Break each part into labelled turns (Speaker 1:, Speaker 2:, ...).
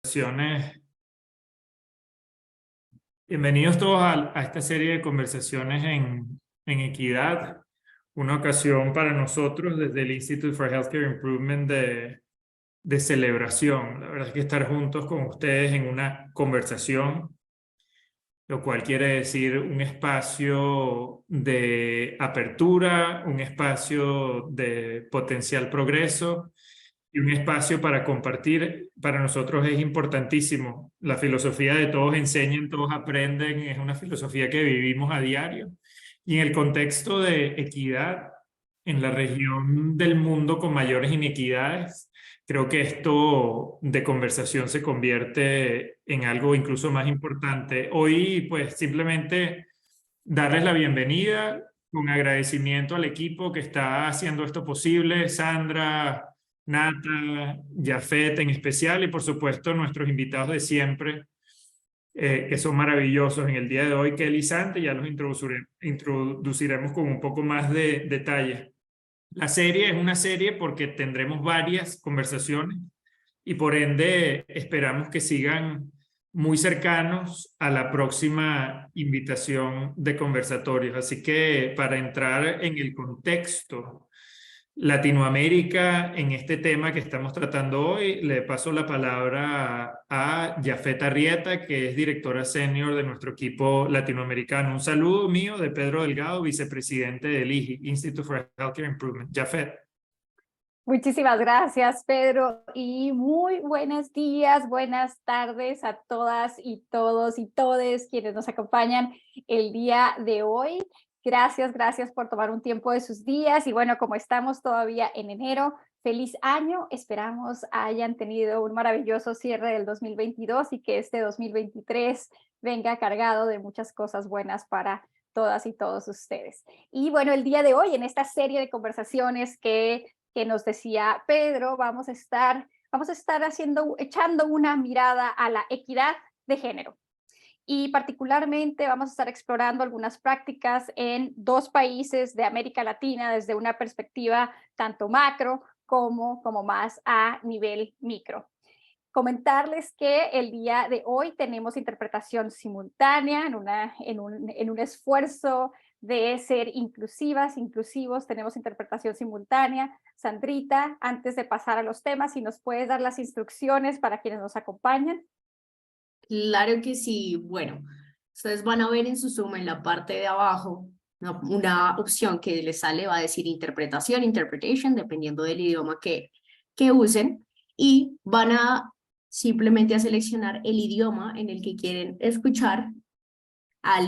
Speaker 1: Conversaciones. Bienvenidos todos a esta serie de conversaciones en equidad, una ocasión para nosotros desde el Institute for Healthcare Improvement de celebración. La verdad es que estar juntos con ustedes en una conversación, lo cual quiere decir un espacio de apertura, un espacio de potencial progreso y un espacio para compartir, para nosotros es importantísimo. La filosofía de todos enseñan, todos aprenden, es una filosofía que vivimos a diario. Y en el contexto de equidad, en la región del mundo con mayores inequidades, creo que esto de conversación se convierte en algo incluso más importante. Hoy, pues simplemente darles la bienvenida con agradecimiento al equipo que está haciendo esto posible, Sandra, Nata, Jafet en especial, y por supuesto nuestros invitados de siempre, que son maravillosos en el día de hoy, Kelly y Santi. Ya los introduciremos con un poco más de detalle. La serie es una serie porque tendremos varias conversaciones y por ende esperamos que sigan muy cercanos a la próxima invitación de conversatorios. Así que para entrar en el contexto Latinoamérica en este tema que estamos tratando hoy, le paso la palabra a Jafet Arrieta, que es directora senior de nuestro equipo latinoamericano. Un saludo mío de Pedro Delgado, vicepresidente del IHI, Institute for Healthcare Improvement. Jafet.
Speaker 2: Muchísimas gracias, Pedro, y muy buenos días, buenas tardes a todas y todos y todes quienes nos acompañan el día de hoy. Gracias por tomar un tiempo de sus días y bueno, como estamos todavía en enero, feliz año. Esperamos hayan tenido un maravilloso cierre del 2022 y que este 2023 venga cargado de muchas cosas buenas para todas y todos ustedes. Y bueno, el día de hoy en esta serie de conversaciones que nos decía Pedro, vamos a estar echando una mirada a la equidad de género. Y particularmente vamos a estar explorando algunas prácticas en dos países de América Latina desde una perspectiva tanto macro como más a nivel micro. Comentarles que el día de hoy tenemos interpretación simultánea en un esfuerzo de ser inclusivos, tenemos interpretación simultánea. Sandrita, antes de pasar a los temas, si nos puedes dar las instrucciones para quienes nos acompañan.
Speaker 3: Claro que sí. Bueno, ustedes van a ver en su Zoom en la parte de abajo una opción que les sale, va a decir interpretation, dependiendo del idioma que usen, y van a simplemente a seleccionar el idioma en el que quieren escuchar a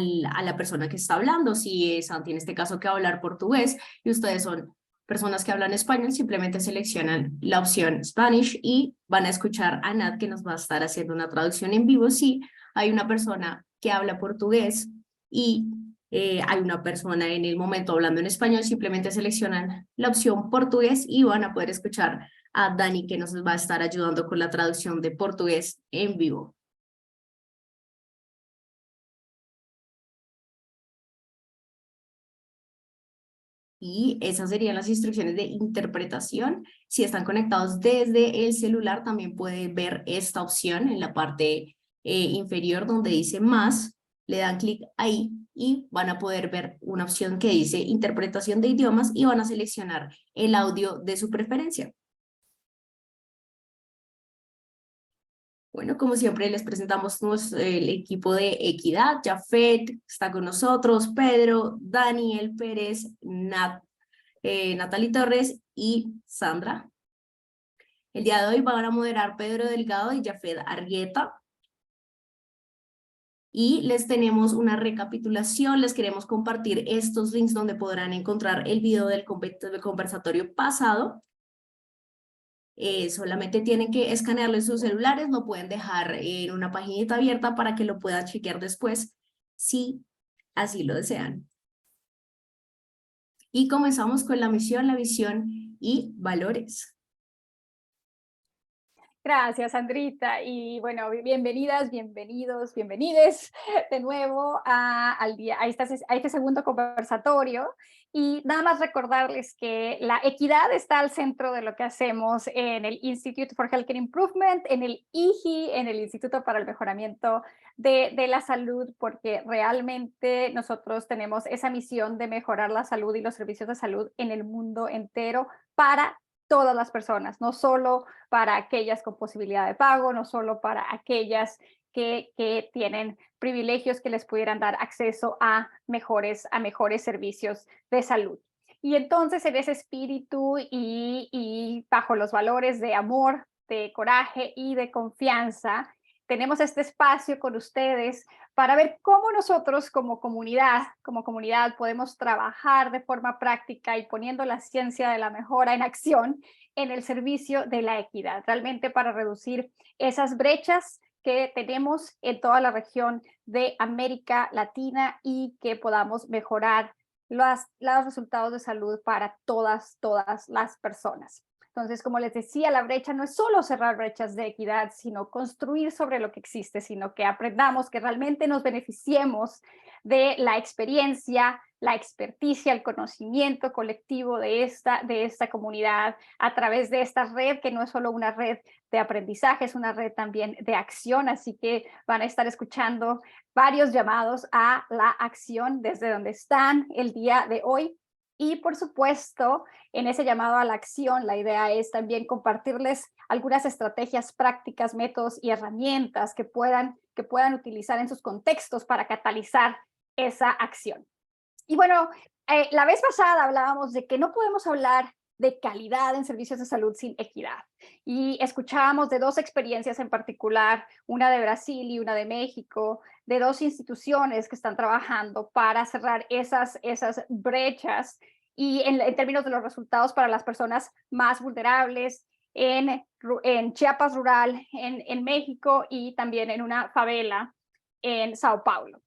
Speaker 3: la persona que está hablando. Si es Santi en este caso que va a hablar portugués y ustedes son personas que hablan español, simplemente seleccionan la opción Spanish y van a escuchar a Nat, que nos va a estar haciendo una traducción en vivo. Si hay una persona que habla portugués y hay una persona en el momento hablando en español, simplemente seleccionan la opción portugués y van a poder escuchar a Dani, que nos va a estar ayudando con la traducción de portugués en vivo. Y esas serían las instrucciones de interpretación. Si están conectados desde el celular, también pueden ver esta opción en la parte inferior donde dice más. Le dan clic ahí y van a poder ver una opción que dice interpretación de idiomas y van a seleccionar el audio de su preferencia. Bueno, como siempre les presentamos el equipo de equidad. Jafet está con nosotros, Pedro, Daniel Pérez, Natalie Torres y Sandra. El día de hoy van a moderar Pedro Delgado y Jafet Arrieta. Y les tenemos una recapitulación, les queremos compartir estos links donde podrán encontrar el video del conversatorio pasado. Solamente tienen que escanearlo en sus celulares, lo pueden dejar en una paginita abierta para que lo puedan chequear después, si así lo desean. Y comenzamos con la misión, la visión y valores.
Speaker 2: Gracias, Sandrita. Y bueno, bienvenidas, bienvenidos, bienvenides de nuevo a este segundo conversatorio. Y nada más recordarles que la equidad está al centro de lo que hacemos en el Institute for Healthcare Improvement, en el IHI, en el Instituto para el Mejoramiento de la Salud, porque realmente nosotros tenemos esa misión de mejorar la salud y los servicios de salud en el mundo entero para todas las personas, no solo para aquellas con posibilidad de pago, no solo para aquellas que tienen privilegios que les pudieran dar acceso a mejores servicios de salud. Y entonces en ese espíritu y bajo los valores de amor, de coraje y de confianza, tenemos este espacio con ustedes para ver cómo nosotros como comunidad podemos trabajar de forma práctica y poniendo la ciencia de la mejora en acción en el servicio de la equidad, realmente para reducir esas brechas que tenemos en toda la región de América Latina y que podamos mejorar los resultados de salud para todas las personas. Entonces, como les decía, la brecha no es solo cerrar brechas de equidad, sino construir sobre lo que existe, sino que aprendamos, que realmente nos beneficiemos de la experiencia, la experticia, el conocimiento colectivo de esta comunidad a través de esta red, que no es solo una red de aprendizaje, es una red también de acción, así que van a estar escuchando varios llamados a la acción desde donde están el día de hoy. Y por supuesto, en ese llamado a la acción, la idea es también compartirles algunas estrategias prácticas, métodos y herramientas que puedan utilizar en sus contextos para catalizar esa acción. Y bueno, la vez pasada hablábamos de que no podemos hablar de calidad en servicios de salud sin equidad. Y escuchábamos de dos experiencias en particular, una de Brasil y una de México, de dos instituciones que están trabajando para cerrar esas brechas y en términos de los resultados para las personas más vulnerables en Chiapas rural, en México y también en una favela en Sao Paulo.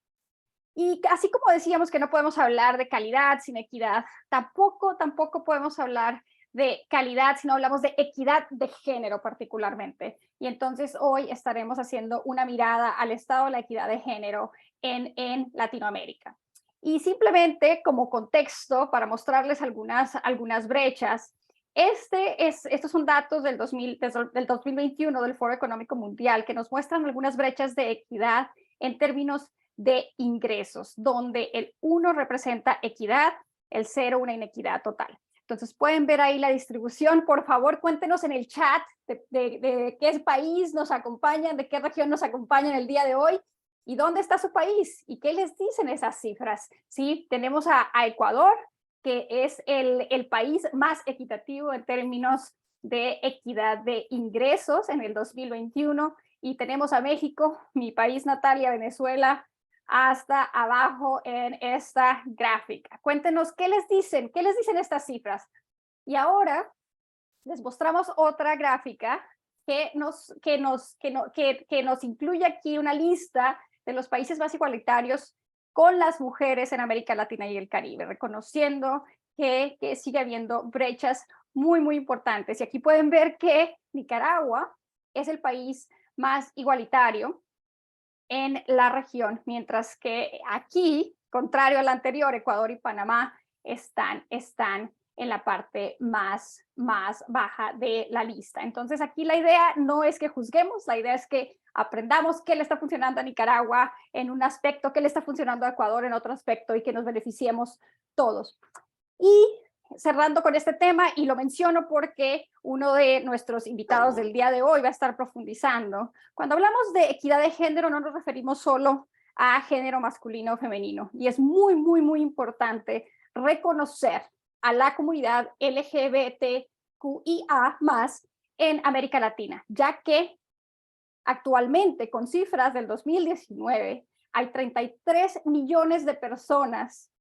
Speaker 2: Y así como decíamos que no podemos hablar de calidad sin equidad, tampoco podemos hablar de calidad si no hablamos de equidad de género particularmente. Y entonces hoy estaremos haciendo una mirada al estado de la equidad de género en Latinoamérica. Y simplemente como contexto para mostrarles algunas brechas, estos son datos del 2021 del Foro Económico Mundial que nos muestran algunas brechas de equidad en términos de ingresos, donde el 1 representa equidad, el 0 una inequidad total. Entonces pueden ver ahí la distribución. Por favor, cuéntenos en el chat de qué país nos acompañan, de qué región nos acompañan el día de hoy y dónde está su país y qué les dicen esas cifras. Sí, tenemos a Ecuador, que es el país más equitativo en términos de equidad de ingresos en el 2021, y tenemos a México, mi país natal, y a Venezuela hasta abajo en esta gráfica. Cuéntenos qué les dicen estas cifras. Y ahora les mostramos otra gráfica que nos incluye aquí una lista de los países más igualitarios con las mujeres en América Latina y el Caribe, reconociendo que sigue habiendo brechas muy importantes. Y aquí pueden ver que Nicaragua es el país más igualitario en la región, mientras que aquí, contrario al anterior, Ecuador y Panamá están en la parte más baja de la lista. Entonces aquí la idea no es que juzguemos, la idea es que aprendamos qué le está funcionando a Nicaragua en un aspecto, qué le está funcionando a Ecuador en otro aspecto y que nos beneficiemos todos. Y cerrando con este tema, y lo menciono porque uno de nuestros invitados del día de hoy va a estar profundizando. Cuando hablamos de equidad de género no nos referimos solo a género masculino o femenino, y es muy importante reconocer a la comunidad LGBTQIA+ en América Latina, ya que actualmente, con cifras del 2019, hay 33 millones de personas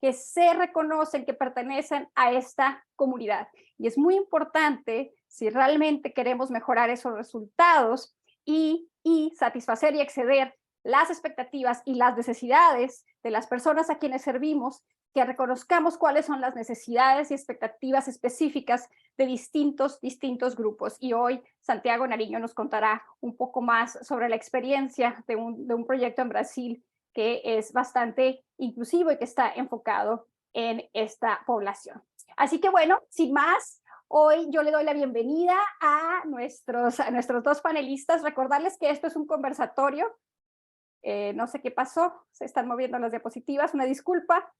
Speaker 2: que se reconocen que pertenecen a esta comunidad. Y es muy importante, si realmente queremos mejorar esos resultados y satisfacer y exceder las expectativas y las necesidades de las personas a quienes servimos, que reconozcamos cuáles son las necesidades y expectativas específicas de distintos grupos. Y hoy Santiago Nariño nos contará un poco más sobre la experiencia de un proyecto en Brasil que es bastante inclusivo y que está enfocado en esta población. Así que bueno, sin más, hoy yo le doy la bienvenida a nuestros dos panelistas. Recordarles que esto es un conversatorio. No sé qué pasó, se están moviendo las diapositivas, una disculpa.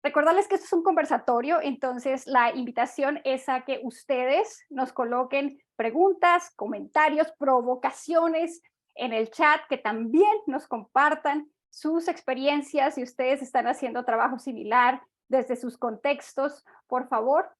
Speaker 2: Recordarles que esto es un conversatorio, entonces la invitación es a que ustedes nos coloquen preguntas, comentarios, provocaciones en el chat, que también nos compartan sus experiencias, si ustedes están haciendo trabajo similar desde sus contextos, por favor.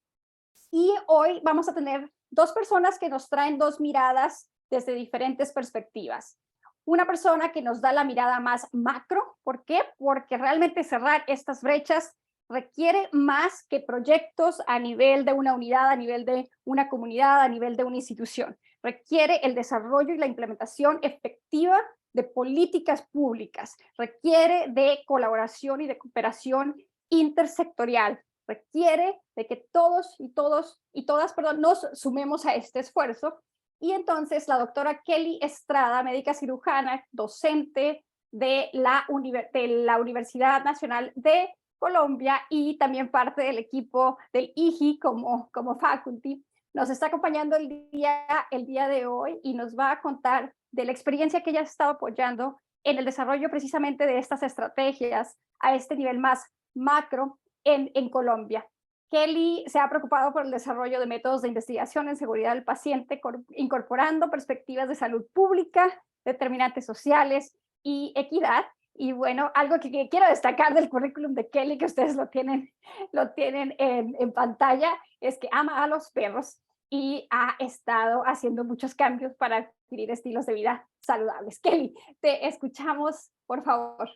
Speaker 2: Y hoy vamos a tener dos personas que nos traen dos miradas desde diferentes perspectivas. Una persona que nos da la mirada más macro. ¿Por qué? Porque realmente cerrar estas brechas requiere más que proyectos a nivel de una unidad, a nivel de una comunidad, a nivel de una institución. Requiere el desarrollo y la implementación efectiva de políticas públicas. Requiere de colaboración y de cooperación intersectorial. Requiere de que todos y todas nos sumemos a este esfuerzo. Y entonces la doctora Kelly Estrada, médica cirujana, docente de la Universidad Nacional de Colombia y también parte del equipo del IGI como faculty, nos está acompañando el día de hoy y nos va a contar de la experiencia que ella ha estado apoyando en el desarrollo precisamente de estas estrategias a este nivel más macro en Colombia. Kelly se ha preocupado por el desarrollo de métodos de investigación en seguridad del paciente, incorporando perspectivas de salud pública, determinantes sociales y equidad. Y bueno, algo que quiero destacar del currículum de Kelly, que ustedes lo tienen en pantalla, es que ama a los perros y ha estado haciendo muchos cambios para adquirir estilos de vida saludables. Kelly, te escuchamos, por favor.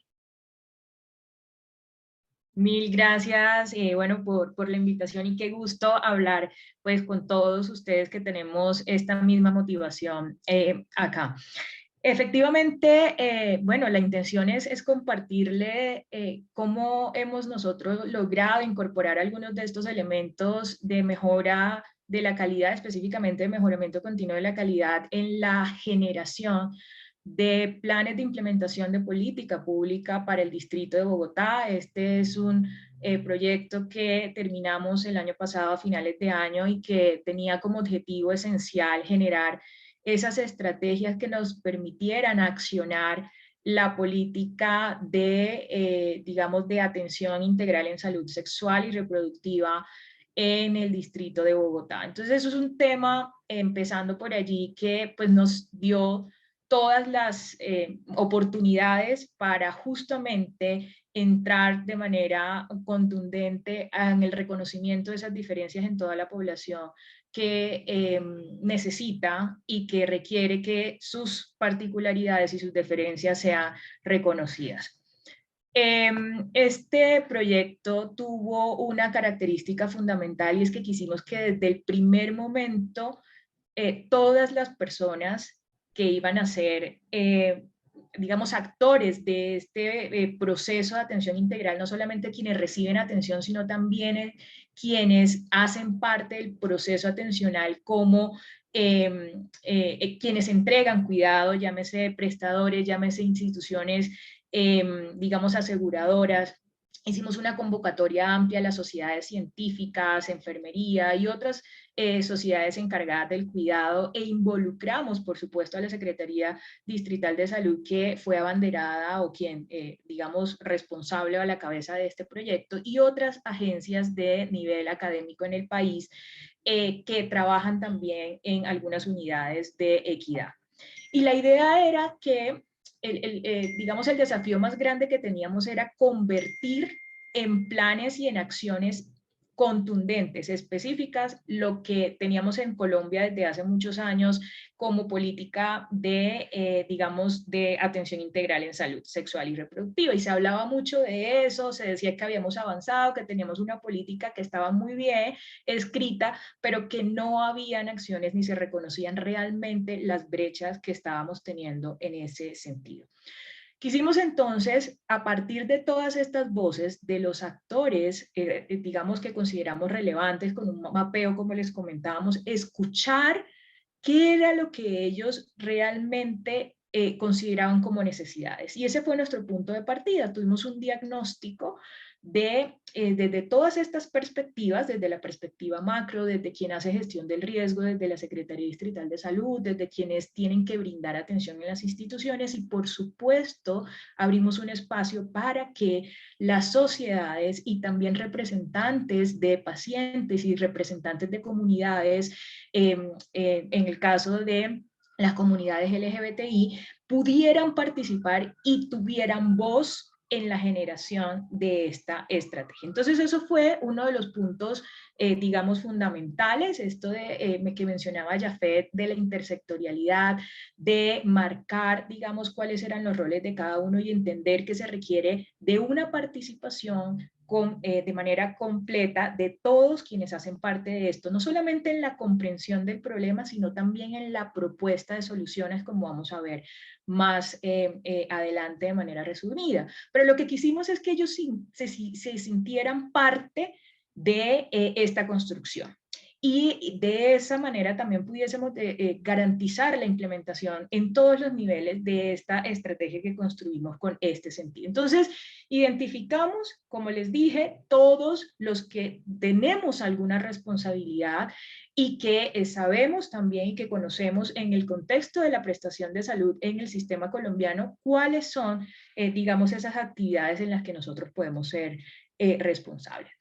Speaker 4: Mil gracias, bueno, por la invitación y qué gusto hablar pues con todos ustedes que tenemos esta misma motivación acá. Efectivamente, bueno, la intención es compartirle cómo hemos nosotros logrado incorporar algunos de estos elementos de mejora de la calidad, específicamente de mejoramiento continuo de la calidad en la generación de planes de implementación de política pública para el Distrito de Bogotá. Este es un proyecto que terminamos el año pasado a finales de año y que tenía como objetivo esencial generar esas estrategias que nos permitieran accionar la política de, digamos, de atención integral en salud sexual y reproductiva en el Distrito de Bogotá. Entonces eso es un tema, empezando por allí, que pues nos dio todas las oportunidades para justamente entrar de manera contundente en el reconocimiento de esas diferencias en toda la población que necesita y que requiere que sus particularidades y sus diferencias sean reconocidas. Este proyecto tuvo una característica fundamental y es que quisimos que desde el primer momento todas las personas que iban a ser, digamos, actores de este proceso de atención integral, no solamente quienes reciben atención, sino también quienes hacen parte del proceso atencional como quienes entregan cuidado, llámese prestadores, llámese instituciones, digamos, aseguradoras. Hicimos una convocatoria amplia a las sociedades científicas, enfermería y otras sociedades encargadas del cuidado e involucramos, por supuesto, a la Secretaría Distrital de Salud, que fue abanderada o quien, digamos, responsable a la cabeza de este proyecto, y otras agencias de nivel académico en el país que trabajan también en algunas unidades de equidad. Y la idea era que digamos, el desafío más grande que teníamos era convertir en planes y en acciones contundentes, específicas, lo que teníamos en Colombia desde hace muchos años como política de, digamos, de atención integral en salud sexual y reproductiva. Y se hablaba mucho de eso, se decía que habíamos avanzado, que teníamos una política que estaba muy bien escrita, pero que no habían acciones ni se reconocían realmente las brechas que estábamos teniendo en ese sentido. Quisimos entonces, a partir de todas estas voces de los actores, digamos que consideramos relevantes, con un mapeo como les comentábamos, escuchar qué era lo que ellos realmente consideraban como necesidades. Y ese fue nuestro punto de partida. Tuvimos un diagnóstico desde todas estas perspectivas, desde la perspectiva macro, desde quien hace gestión del riesgo, desde la Secretaría Distrital de Salud, desde quienes tienen que brindar atención en las instituciones, y por supuesto abrimos un espacio para que las sociedades y también representantes de pacientes y representantes de comunidades, en el caso de las comunidades LGBTI, pudieran participar y tuvieran voz en la generación de esta estrategia. Entonces eso fue uno de los puntos, digamos, fundamentales, esto de que mencionaba Jafet, de la intersectorialidad, de marcar, digamos, cuáles eran los roles de cada uno y entender que se requiere de una participación de manera completa de todos quienes hacen parte de esto, no solamente en la comprensión del problema, sino también en la propuesta de soluciones, como vamos a ver más adelante de manera resumida. Pero lo que quisimos es que ellos se sintieran parte de esta construcción. Y de esa manera también pudiésemos garantizar la implementación en todos los niveles de esta estrategia que construimos con este sentido. Entonces, identificamos, como les dije, todos los que tenemos alguna responsabilidad y que sabemos también y que conocemos en el contexto de la prestación de salud en el sistema colombiano cuáles son, digamos, esas actividades en las que nosotros podemos ser responsables.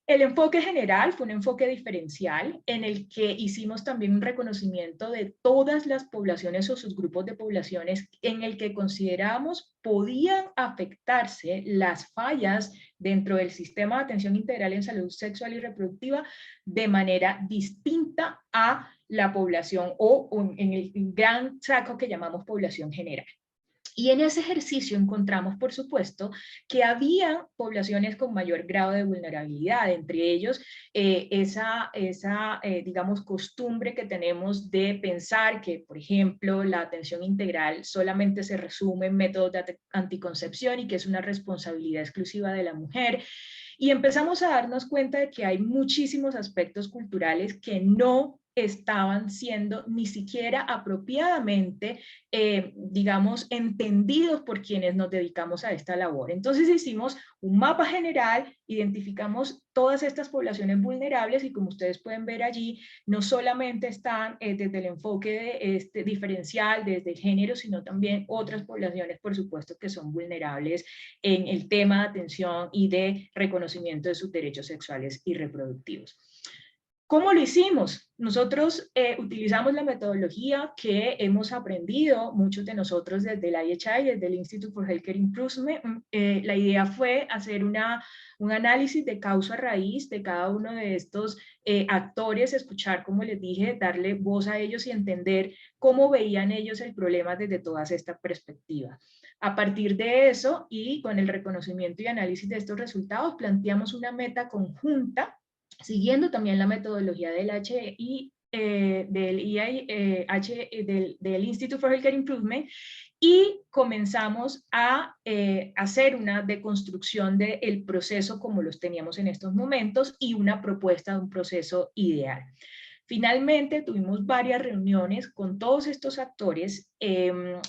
Speaker 4: El enfoque general fue un enfoque diferencial en el que hicimos también un reconocimiento de todas las poblaciones o sus grupos de poblaciones en el que consideramos podían afectarse las fallas dentro del sistema de atención integral en salud sexual y reproductiva de manera distinta a la población o en el gran saco que llamamos población general. Y en ese ejercicio encontramos, por supuesto, que había poblaciones con mayor grado de vulnerabilidad, entre ellos digamos, costumbre que tenemos de pensar que, por ejemplo, la atención integral solamente se resume en métodos de anticoncepción y que es una responsabilidad exclusiva de la mujer. Y empezamos a darnos cuenta de que hay muchísimos aspectos culturales que no estaban siendo ni siquiera apropiadamente, digamos, entendidos por quienes nos dedicamos a esta labor. Entonces hicimos un mapa general, identificamos todas estas poblaciones vulnerables y como ustedes pueden ver allí, no solamente están desde el enfoque diferencial, desde el género, sino también otras poblaciones, por supuesto, que son vulnerables en el tema de atención y de reconocimiento de sus derechos sexuales y reproductivos. ¿Cómo lo hicimos? Nosotros utilizamos la metodología que hemos aprendido muchos de nosotros desde el IHI, desde el Institute for Healthcare Improvement. La idea fue hacer un análisis de causa raíz de cada uno de estos actores, escuchar, como les dije, darle voz a ellos y entender cómo veían ellos el problema desde todas estas perspectivas. A partir de eso y con el reconocimiento y análisis de estos resultados, planteamos una meta conjunta siguiendo también la metodología del del Institute for Healthcare Improvement, y comenzamos a hacer una deconstrucción del proceso como los teníamos en estos momentos y una propuesta de un proceso ideal. Finalmente tuvimos varias reuniones con todos estos actores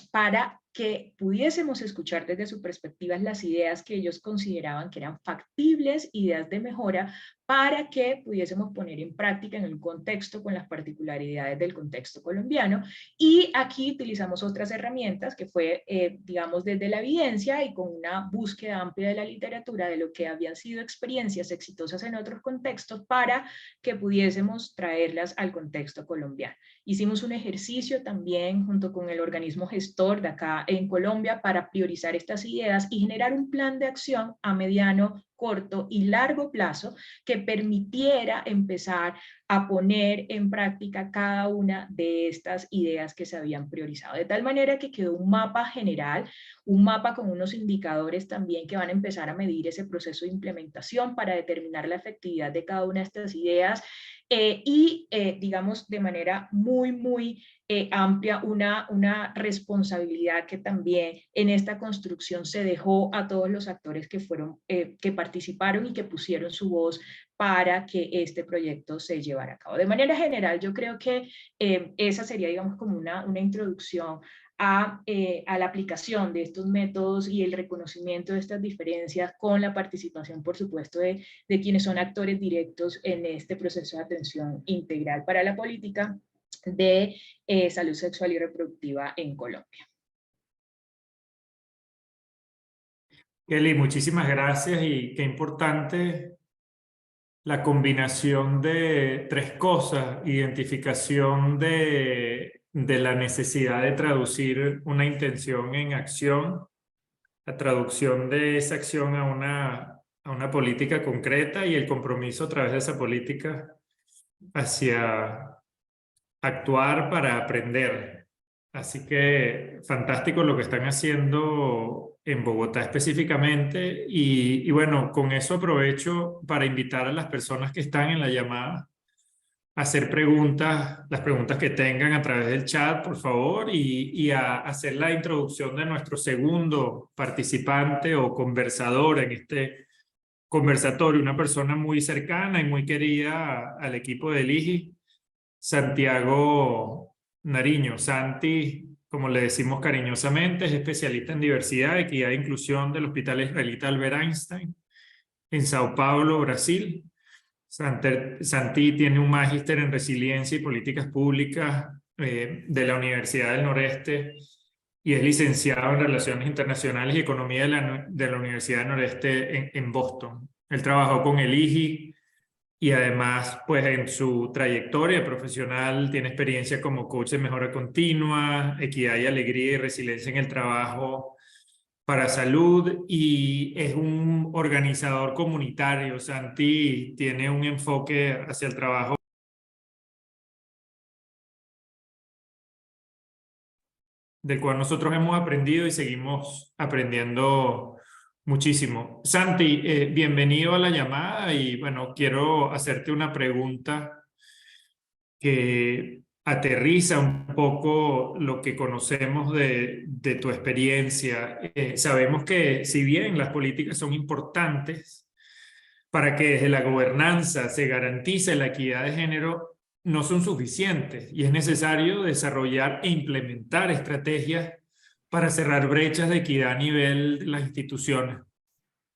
Speaker 4: para que pudiésemos escuchar desde su perspectiva las ideas que ellos consideraban que eran factibles, ideas de mejora, para que pudiésemos poner en práctica en el contexto con las particularidades del contexto colombiano. Y aquí utilizamos otras herramientas que fue, digamos, desde la evidencia y con una búsqueda amplia de la literatura de lo que habían sido experiencias exitosas en otros contextos para que pudiésemos traerlas al contexto colombiano. Hicimos un ejercicio también junto con el organismo gestor de acá en Colombia para priorizar estas ideas y generar un plan de acción a mediano, corto y largo plazo que permitiera empezar a poner en práctica cada una de estas ideas que se habían priorizado. De tal manera que quedó un mapa general, un mapa con unos indicadores también que van a empezar a medir ese proceso de implementación para determinar la efectividad de cada una de estas ideas, digamos, de manera muy amplia, una responsabilidad que también en esta construcción se dejó a todos los actores que participaron y que pusieron su voz para que este proyecto se llevara a cabo. De manera general, yo creo que esa sería, digamos, como una introducción a la aplicación de estos métodos y el reconocimiento de estas diferencias con la participación, por supuesto, de quienes son actores directos en este proceso de atención integral para la política de salud sexual y reproductiva en Colombia.
Speaker 1: Kelly, muchísimas gracias y qué importante la combinación de tres cosas: identificación de la necesidad de traducir una intención en acción, la traducción de esa acción a una política concreta y el compromiso a través de esa política hacia actuar para aprender. Así que fantástico lo que están haciendo en Bogotá específicamente y bueno, con eso aprovecho para invitar a las personas que están en la llamada a hacer preguntas, las preguntas que tengan a través del chat, por favor, y a hacer la introducción de nuestro segundo participante o conversador en este conversatorio, una persona muy cercana y muy querida al equipo de LIGI, Santiago Nariño. Santi, como le decimos cariñosamente, es especialista en diversidad, equidad e inclusión del Hospital Israelita Albert Einstein en Sao Paulo, Brasil. Santi tiene un magíster en resiliencia y políticas públicas de la Universidad del Noreste y es licenciado en Relaciones Internacionales y Economía de la Universidad del Noreste en Boston. Él trabajó con el IGI y además, pues en su trayectoria profesional tiene experiencia como coach de mejora continua, equidad y alegría y resiliencia en el trabajo para salud y es un organizador comunitario. Santi tiene un enfoque hacia el trabajo del cual nosotros hemos aprendido y seguimos aprendiendo muchísimo. Santi, bienvenido a la llamada y bueno, quiero hacerte una pregunta que aterriza un poco lo que conocemos de tu experiencia. Sabemos que si bien las políticas son importantes para que desde la gobernanza se garantice la equidad de género, no son suficientes y es necesario desarrollar e implementar estrategias para cerrar brechas de equidad a nivel de las instituciones.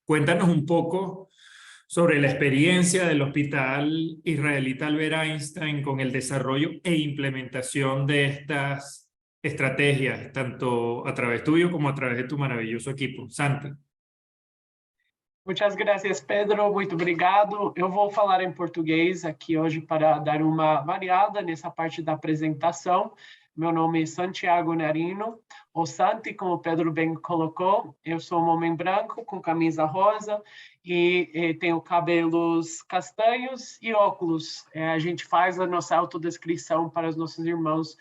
Speaker 1: Cuéntanos un poco sobre la experiencia del Hospital Israelita Albert Einstein con el desarrollo e implementación de estas estrategias, tanto a través tuyo como a través de tu maravilloso equipo. Santi.
Speaker 5: Muitas gracias, Pedro. Muito obrigado. Eu vou falar em português aqui hoje para dar uma variada nessa parte da apresentação. Meu nome é Santiago Narino, ou Santi, como o Pedro bem colocou. Eu sou um homem branco com camisa rosa e tenho cabelos castanhos e óculos. A gente faz a nossa autodescrição para os nossos irmãos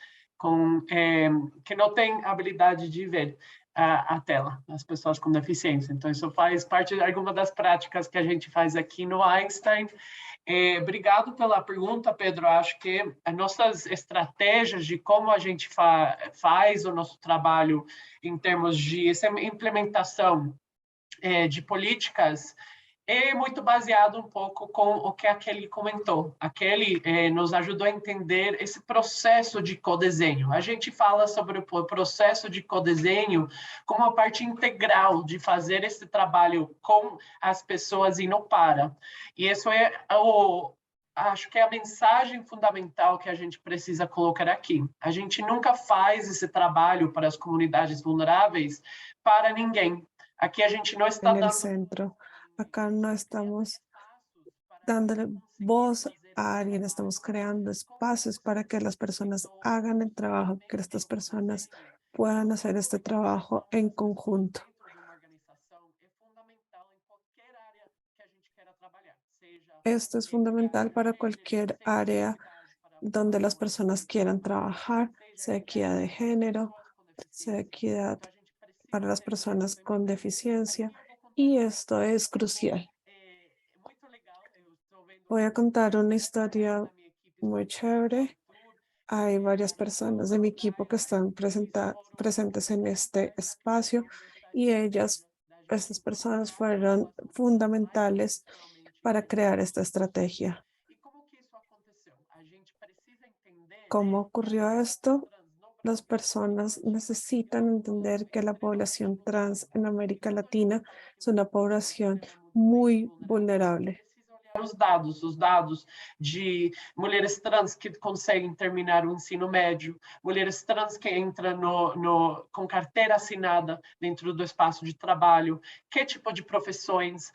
Speaker 5: que não têm habilidade de ver a tela, as pessoas com deficiência. Então, isso faz parte de alguma das práticas que a gente faz aqui no Einstein. Obrigado pela pergunta, Pedro. Acho que as nossas estratégias de como a gente faz o nosso trabalho em termos de implementação de políticas é muito baseado um pouco com o que a Kelly comentou. A Kelly nos ajudou a entender esse processo de codesenho. A gente fala sobre o processo de codesenho como uma parte integral de fazer esse trabalho com as pessoas e não para. E isso acho que é a mensagem fundamental que a gente precisa colocar aqui. A gente nunca faz esse trabalho para as comunidades vulneráveis para ninguém. Aqui a gente não está dando...
Speaker 6: centro. Acá no estamos dándole voz a alguien, estamos creando espacios para que las personas hagan el trabajo, que estas personas puedan hacer este trabajo en conjunto. Esto es fundamental para cualquier área donde las personas quieran trabajar, sea equidad de género, sea equidad para las personas con deficiencia. Y esto es crucial. Voy a contar una historia muy chévere. Hay varias personas de mi equipo que están presentes en este espacio y estas personas fueron fundamentales para crear esta estrategia. ¿Cómo ocurrió esto? Las personas necesitan entender que la población trans en América Latina es una población muy vulnerable.
Speaker 5: Os dados de mulheres trans que conseguem terminar o ensino médio, mulheres trans que entram com carteira assinada dentro do espaço de trabalho, que tipo de profissões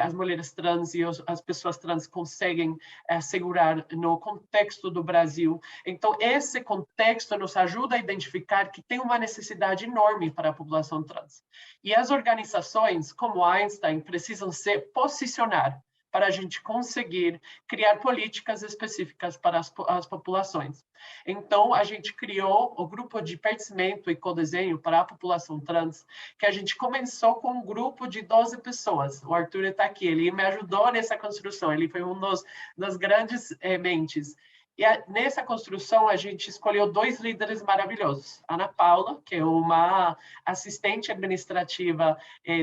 Speaker 5: as mulheres trans e as pessoas trans conseguem assegurar no contexto do Brasil. Então, esse contexto nos ajuda a identificar que tem uma necessidade enorme para a população trans. E as organizações, como Einstein, precisam se posicionar para a gente conseguir criar políticas específicas para as populações. Então, a gente criou o grupo de pertencimento e codesenho para a população trans, que a gente começou com um grupo de 12 pessoas. O Arthur está aqui, ele me ajudou nessa construção, ele foi das grandes mentes. E nessa construção, a gente escolheu 2 líderes maravilhosos. Ana Paula, que é uma assistente administrativa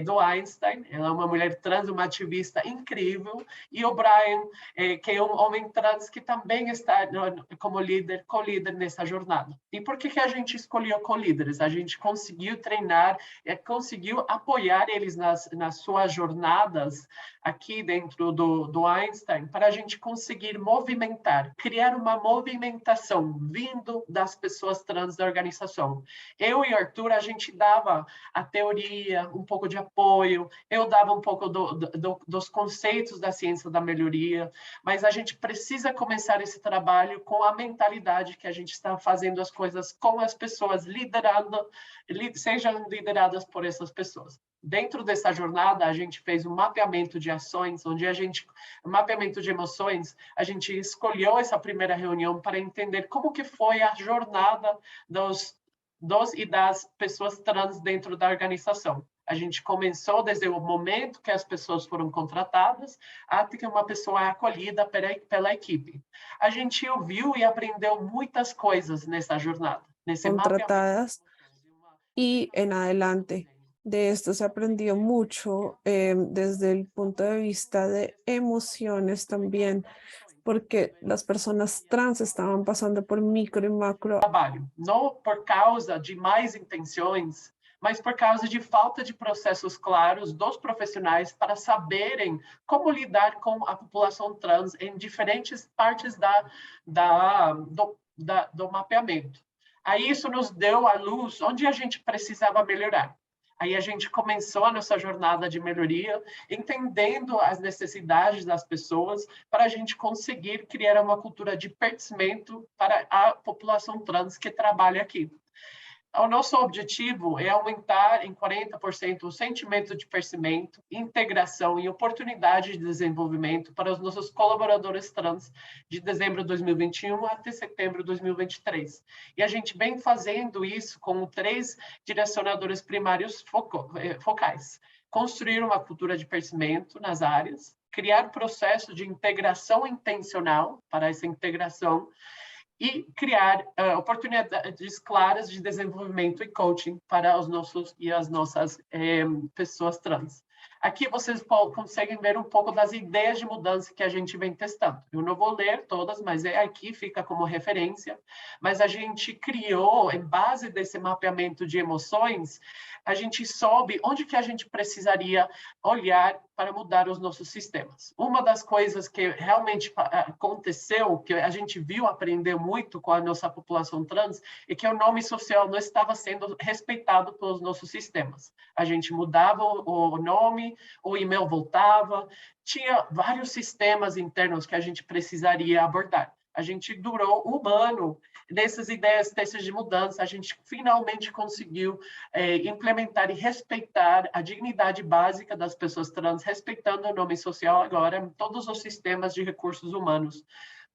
Speaker 5: do Einstein, ela é uma mulher trans, uma ativista incrível, e o Brian, que é um homem trans que também está como líder, co-líder nessa jornada. E por que a gente escolheu co-líderes? A gente conseguiu treinar, conseguiu apoiar eles nas suas jornadas aqui dentro do Einstein, para a gente conseguir movimentar, criar uma movimentação vindo das pessoas trans da organização. Eu e Arthur, a gente dava a teoria, um pouco de apoio, eu dava um pouco dos conceitos da ciência da melhoria, mas a gente precisa começar esse trabalho com a mentalidade que a gente está fazendo as coisas com as pessoas, sejam lideradas por essas pessoas. Dentro dessa jornada, a gente fez um mapeamento de ações, mapeamento de emoções, a gente escolheu essa primeira reunião para entender como que foi a jornada dos e das pessoas trans dentro da organização. A gente começou desde o momento que as pessoas foram contratadas até que uma pessoa é acolhida pela equipe. A gente ouviu e aprendeu muitas coisas nessa jornada, nesse
Speaker 6: Contratadas y en adelante. De esto se aprendió mucho desde el punto de vista de emociones también, porque las personas trans estaban pasando por micro y macro.
Speaker 5: Trabalho, não por causa de más intenções, mas por causa de falta de processos claros dos profissionais para saberem como lidar com a população trans em diferentes partes do mapeamento. Aí isso nos deu a luz onde a gente precisava melhorar. Aí a gente começou a nossa jornada de melhoria, entendendo as necessidades das pessoas, para a gente conseguir criar uma cultura de pertencimento para a população trans que trabalha aqui. O nosso objetivo é aumentar em 40% o sentimento de pertencimento, integração e oportunidade de desenvolvimento para os nossos colaboradores trans de dezembro de 2021 até setembro de 2023. E a gente vem fazendo isso com 3 direcionadores primários focais. Construir uma cultura de pertencimento nas áreas, criar processo de integração intencional para essa integração, e criar oportunidades claras de desenvolvimento e coaching para os nossos e as nossas pessoas trans. Aqui vocês conseguem ver um pouco das ideias de mudança que a gente vem testando. Eu não vou ler todas, mas aqui fica como referência. Mas a gente criou, em base desse mapeamento de emoções, a gente soube onde que a gente precisaria olhar para mudar os nossos sistemas. Uma das coisas que realmente aconteceu, que a gente viu, aprendeu muito com a nossa população trans, é que o nome social não estava sendo respeitado pelos nossos sistemas. A gente mudava o nome, o e-mail voltava, tinha vários sistemas internos que a gente precisaria abordar. A gente durou um ano nessas ideias, testes de mudança, a gente finalmente conseguiu implementar e respeitar a dignidade básica das pessoas trans, respeitando o nome social agora em todos os sistemas de recursos humanos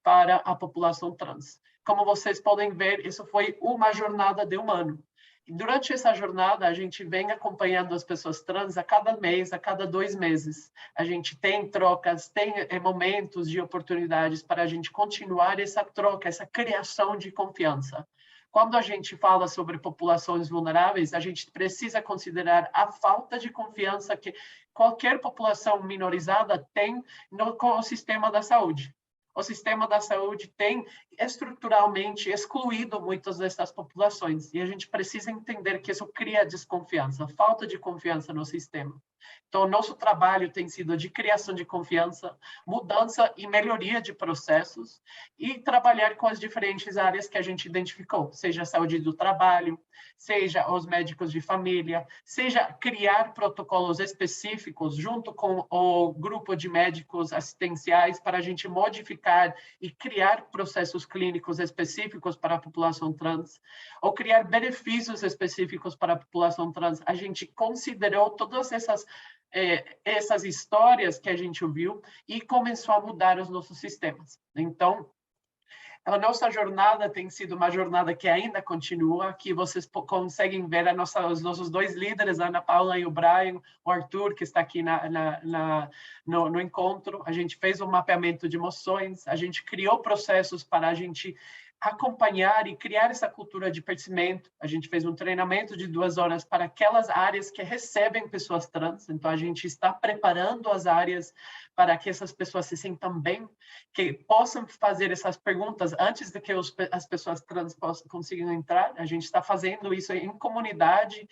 Speaker 5: para a população trans. Como vocês podem ver, isso foi uma jornada de um ano. Durante essa jornada, a gente vem acompanhando as pessoas trans a cada mês, a cada 2 meses. A gente tem trocas, tem momentos de oportunidades para a gente continuar essa troca, essa criação de confiança. Quando a gente fala sobre populações vulneráveis, a gente precisa considerar a falta de confiança que qualquer população minorizada tem com o sistema da saúde. O sistema da saúde tem estruturalmente excluído muitas dessas populações, e a gente precisa entender que isso cria desconfiança, falta de confiança no sistema. Então, nosso trabalho tem sido de criação de confiança, mudança e melhoria de processos, e trabalhar com as diferentes áreas que a gente identificou, seja a saúde do trabalho, seja os médicos de família, seja criar protocolos específicos junto com o grupo de médicos assistenciais para a gente modificar e criar processos clínicos específicos para a população trans, ou criar benefícios específicos para a população trans. A gente considerou todas essas histórias que a gente ouviu e começou a mudar os nossos sistemas. Então, a nossa jornada tem sido uma jornada que ainda continua. Aqui vocês conseguem ver os nossos 2 líderes, a Ana Paula e o Brian, o Arthur, que está aqui no encontro. A gente fez um mapeamento de emoções, a gente criou processos para a gente acompanhar e criar essa cultura de pertencimento. A gente fez um treinamento de 2 horas para aquelas áreas que recebem pessoas trans. Então, a gente está preparando as áreas para que essas pessoas se sintam bem, que possam fazer essas perguntas antes de que as pessoas trans consigam entrar. A gente está fazendo isso em comunidade,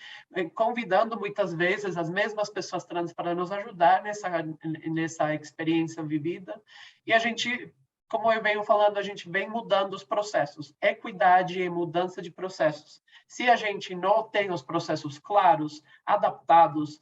Speaker 5: convidando muitas vezes as mesmas pessoas trans para nos ajudar nessa experiência vivida. E a gente, como eu venho falando, a gente vem mudando os processos, equidade e mudança de processos. Se a gente não tem os processos claros, adaptados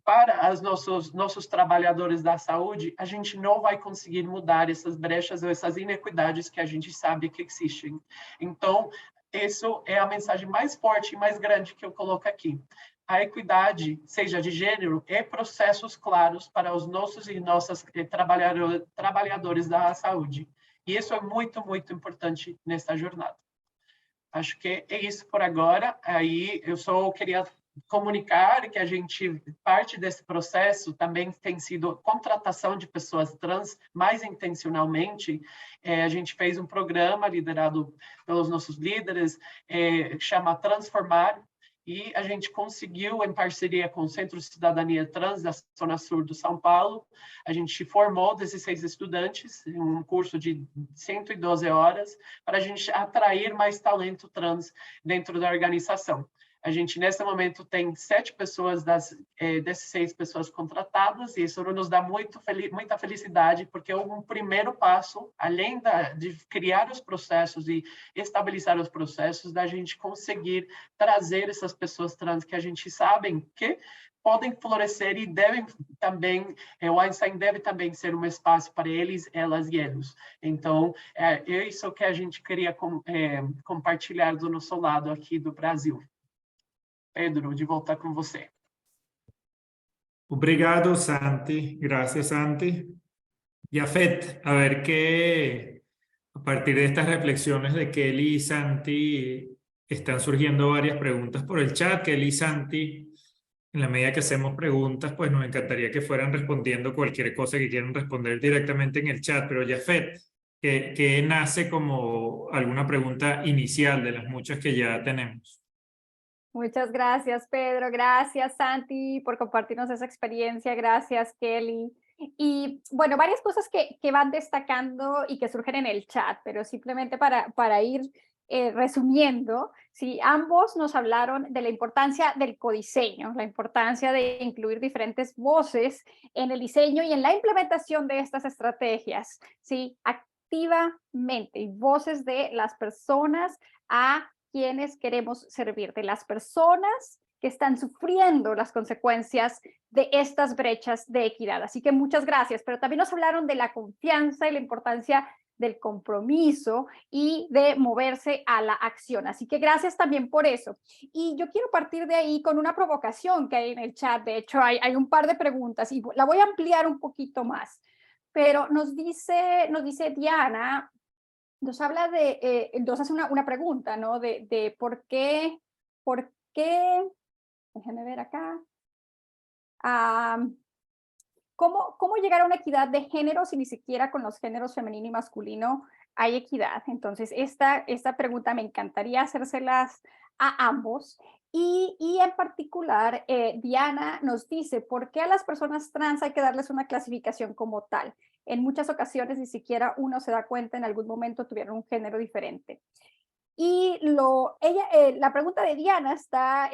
Speaker 5: para os nossos trabalhadores da saúde, a gente não vai conseguir mudar essas brechas ou essas inequidades que a gente sabe que existem. Então, isso é a mensagem mais forte e mais grande que eu coloco aqui. A equidade, seja de gênero, é processos claros para os nossos e nossas trabalhadores da saúde. E isso é muito, muito importante nessa jornada. Acho que é isso por agora. Aí eu só queria comunicar que a gente, parte desse processo também tem sido contratação de pessoas trans mais intencionalmente. A gente fez um programa liderado pelos nossos líderes, chama Transformar, e a gente conseguiu, em parceria com o Centro de Cidadania Trans da Zona Sul do São Paulo, a gente formou 16 estudantes em um curso de 112 horas para a gente atrair mais talento trans dentro da organização. A gente, nesse momento, tem 7 pessoas dessas 6 pessoas contratadas, e isso nos dá muita felicidade, porque é um primeiro passo, além de criar os processos e estabilizar os processos, da gente conseguir trazer essas pessoas trans que a gente sabe que podem florescer e devem também, o Einstein deve também ser um espaço para eles, elas e eles. Então, é isso que a gente queria compartilhar do nosso lado aqui do Brasil. Pedro, de voltar com você.
Speaker 1: Obrigado, Santi. Gracias, Santi. Jafet, a ver qué, a partir de estas reflexiones de Kelly y Santi, están surgiendo varias preguntas por el chat. Kelly y Santi, en la medida que hacemos preguntas, pues nos encantaría que fueran respondiendo cualquier cosa que quieran responder directamente en el chat. Pero Jafet, ¿qué nace como alguna pregunta inicial de las muchas que ya tenemos?
Speaker 2: Muchas gracias, Pedro. Gracias, Santi, por compartirnos esa experiencia. Gracias, Kelly. Y bueno, varias cosas que van destacando y que surgen en el chat, pero simplemente para ir resumiendo, ¿sí? Ambos nos hablaron de la importancia del codiseño, la importancia de incluir diferentes voces en el diseño y en la implementación de estas estrategias, ¿sí? Activamente, y voces de las personas a quienes queremos servir, de las personas que están sufriendo las consecuencias de estas brechas de equidad. Así que muchas gracias, pero también nos hablaron de la confianza y la importancia del compromiso y de moverse a la acción. Así que gracias también por eso. Y yo quiero partir de ahí con una provocación que hay en el chat. De hecho, hay un par de preguntas y la voy a ampliar un poquito más. Pero nos dice Diana, nos habla de, nos hace una pregunta, ¿no? De por qué ¿por qué? Déjenme ver acá. ¿Cómo llegar a una equidad de género si ni siquiera con los géneros femenino y masculino hay equidad? Entonces, esta pregunta me encantaría hacérselas a ambos. Y en particular, Diana nos dice, ¿por qué a las personas trans hay que darles una clasificación como tal? En muchas ocasiones ni siquiera uno se da cuenta, en algún momento tuvieron un género diferente. Y la pregunta de Diana está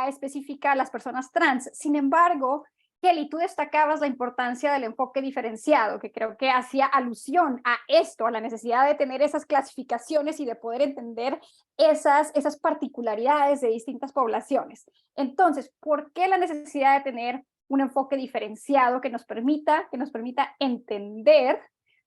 Speaker 2: específica a las personas trans. Sin embargo, Kelly, tú destacabas la importancia del enfoque diferenciado, que creo que hacía alusión a esto, a la necesidad de tener esas clasificaciones y de poder entender esas particularidades de distintas poblaciones. Entonces, ¿por qué la necesidad de tener un enfoque diferenciado que nos permita entender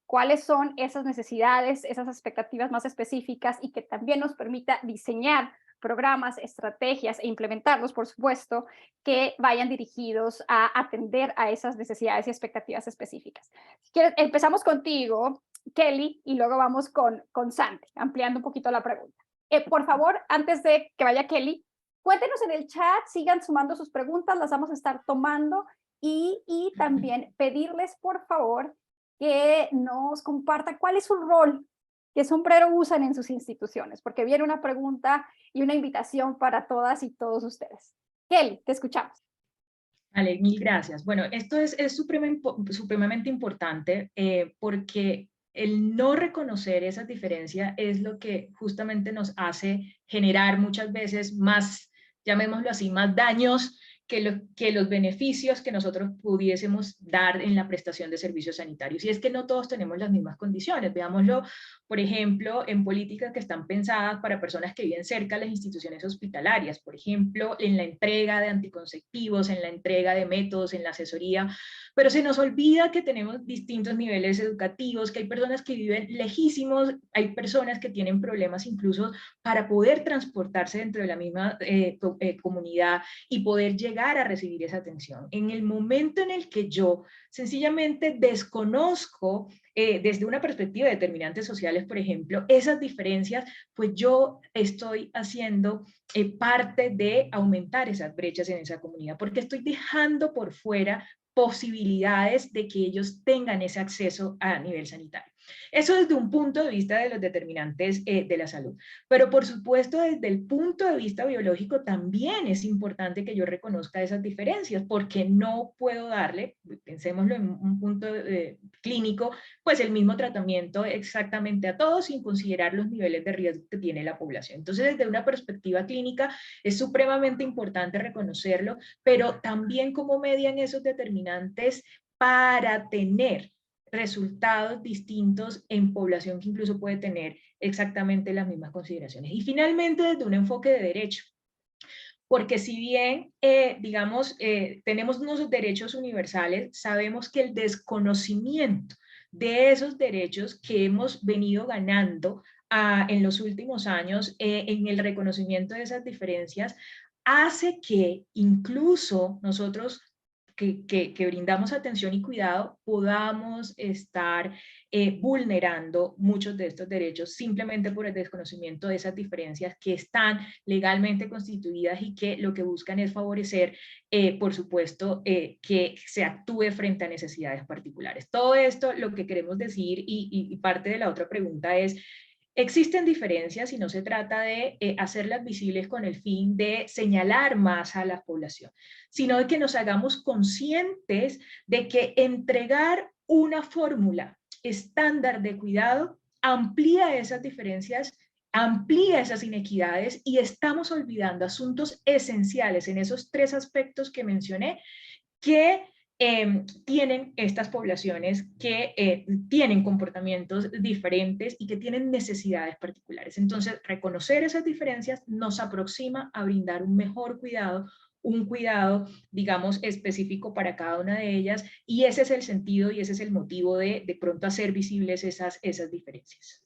Speaker 2: cuáles son esas necesidades, esas expectativas más específicas y que también nos permita diseñar programas, estrategias e implementarlos, por supuesto, que vayan dirigidos a atender a esas necesidades y expectativas específicas? Si quieres, empezamos contigo, Kelly, y luego vamos con Santi, ampliando un poquito la pregunta. Por favor, antes de que vaya Kelly, cuéntenos en el chat, sigan sumando sus preguntas, las vamos a estar tomando, y también pedirles, por favor, que nos comparta cuál es su rol, qué sombrero usan en sus instituciones, porque viene una pregunta y una invitación para todas y todos ustedes. Kelly, te escuchamos.
Speaker 4: Vale, mil gracias. Bueno, esto es supremamente importante porque el no reconocer esas diferencias es lo que justamente nos hace generar muchas veces más, llamémoslo así, más daños que los beneficios que nosotros pudiésemos dar en la prestación de servicios sanitarios. Y es que no todos tenemos las mismas condiciones. Veámoslo, por ejemplo, en políticas que están pensadas para personas que viven cerca de las instituciones hospitalarias, por ejemplo, en la entrega de anticonceptivos, en la entrega de métodos, en la asesoría, pero se nos olvida que tenemos distintos niveles educativos, que hay personas que viven lejísimos, hay personas que tienen problemas incluso para poder transportarse dentro de la misma comunidad y poder llegar a recibir esa atención. En el momento en el que yo sencillamente desconozco desde una perspectiva de determinantes sociales, por ejemplo, esas diferencias, pues yo estoy haciendo parte de aumentar esas brechas en esa comunidad, porque estoy dejando por fuera posibilidades de que ellos tengan ese acceso a nivel sanitario. Eso desde un punto de vista de los determinantes de la salud. Pero por supuesto, desde el punto de vista biológico también es importante que yo reconozca esas diferencias, porque no puedo darle, pensémoslo en un punto clínico, pues el mismo tratamiento exactamente a todos sin considerar los niveles de riesgo que tiene la población. Entonces, desde una perspectiva clínica es supremamente importante reconocerlo, pero también cómo median esos determinantes para tener resultados distintos en población que incluso puede tener exactamente las mismas consideraciones. Y finalmente, desde un enfoque de derecho, porque si bien, tenemos unos derechos universales, sabemos que el desconocimiento de esos derechos que hemos venido ganando en los últimos años, en el reconocimiento de esas diferencias, hace que incluso nosotros que brindamos atención y cuidado, podamos estar vulnerando muchos de estos derechos simplemente por el desconocimiento de esas diferencias que están legalmente constituidas y que lo que buscan es favorecer, por supuesto, que se actúe frente a necesidades particulares. Todo esto lo que queremos decir, y parte de la otra pregunta es, existen diferencias y no se trata de hacerlas visibles con el fin de señalar más a la población, sino de que nos hagamos conscientes de que entregar una fórmula estándar de cuidado amplía esas diferencias, amplía esas inequidades y estamos olvidando asuntos esenciales en esos tres aspectos que mencioné que tienen estas poblaciones que tienen comportamientos diferentes y que tienen necesidades particulares. Entonces, reconocer esas diferencias nos aproxima a brindar un mejor cuidado, un cuidado, digamos, específico para cada una de ellas, y ese es el sentido y ese es el motivo de pronto hacer visibles esas diferencias.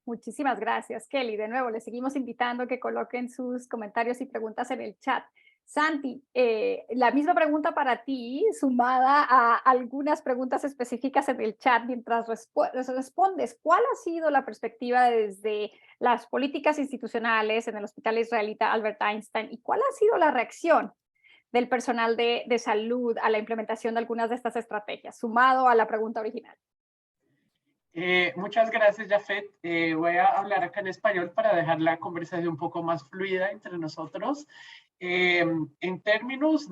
Speaker 2: Muchísimas gracias, Kelly. De nuevo, les seguimos invitando a que coloquen sus comentarios y preguntas en el chat. Santi, la misma pregunta para ti, sumada a algunas preguntas específicas en el chat mientras respondes. ¿Cuál ha sido la perspectiva desde las políticas institucionales en el Hospital Israelita Albert Einstein y cuál ha sido la reacción del personal de salud a la implementación de algunas de estas estrategias, sumado a la pregunta original?
Speaker 5: Muchas gracias, Jafet. Voy a hablar acá en español para dejar la conversación un poco más fluida entre nosotros. En términos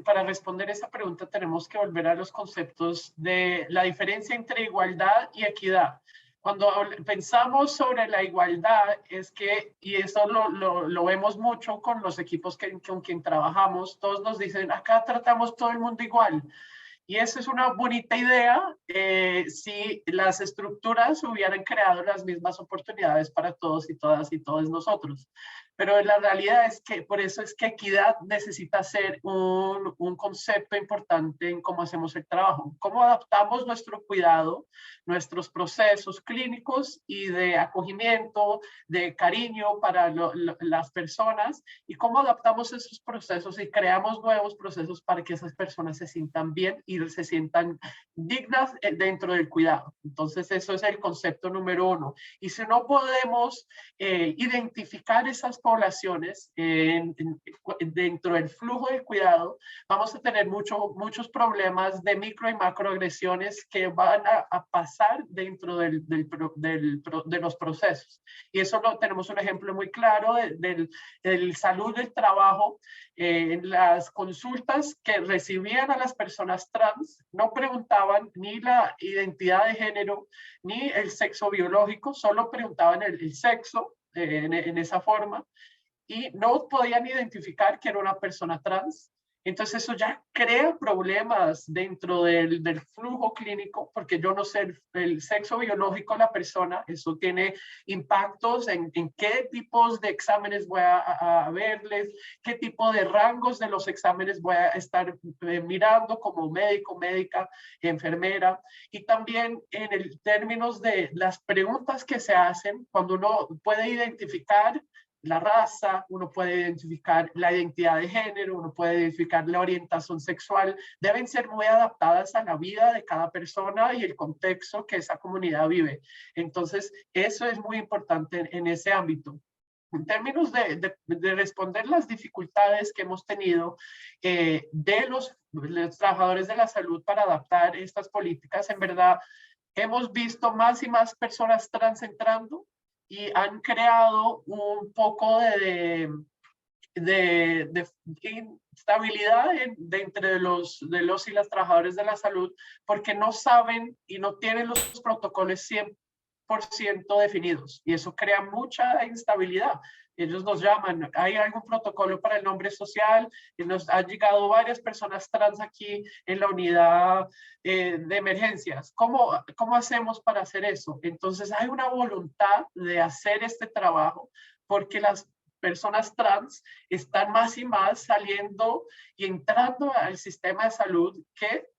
Speaker 5: para responder esa pregunta, tenemos que volver a los conceptos de la diferencia entre igualdad y equidad. Cuando pensamos sobre la igualdad, es que, y eso lo vemos mucho con los equipos con quien trabajamos, todos nos dicen, acá tratamos todo el mundo igual. Y esa es una bonita idea si las estructuras hubieran creado las mismas oportunidades para todos y todas y todos nosotros. Pero la realidad es que por eso es que equidad necesita ser un concepto importante en cómo hacemos el trabajo. Cómo adaptamos nuestro cuidado, nuestros procesos clínicos y de acogimiento, de cariño para las personas y cómo adaptamos esos procesos y creamos nuevos procesos para que esas personas se sientan bien y se sientan dignas dentro del cuidado. Entonces eso es el concepto número uno. Y si no podemos identificar esas poblaciones dentro del flujo del cuidado, vamos a tener muchos problemas de micro y macroagresiones que van a pasar dentro de los procesos. Y eso tenemos un ejemplo muy claro del salud del trabajo. En las consultas que recibían a las personas trans, no preguntaban ni la identidad de género, ni el sexo biológico, solo preguntaban el sexo en esa forma, y no podían identificar que era una persona trans. Entonces eso ya crea problemas dentro del flujo clínico, porque yo no sé el sexo biológico de la persona, eso tiene impactos en qué tipos de exámenes voy a verles, qué tipo de rangos de los exámenes voy a estar mirando como médico, médica, enfermera, y también en el términos de las preguntas que se hacen, cuando uno puede identificar la raza, uno puede identificar la identidad de género, uno puede identificar la orientación sexual, deben ser muy adaptadas a la vida de cada persona y el contexto que esa comunidad vive. Entonces, eso es muy importante en ese ámbito. En términos de responder las dificultades que hemos tenido de los trabajadores de la salud para adaptar estas políticas, en verdad, hemos visto más y más personas trans entrando, y han creado un poco de instabilidad entre los y las trabajadores de la salud, porque no saben y no tienen los protocolos 100% definidos, y eso crea mucha instabilidad. Ellos nos llaman, ¿hay algún protocolo para el nombre social? Y nos han llegado varias personas trans aquí en la unidad de emergencias. ¿Cómo hacemos para hacer eso? Entonces hay una voluntad de hacer este trabajo porque las personas trans están más y más saliendo y entrando al sistema de salud que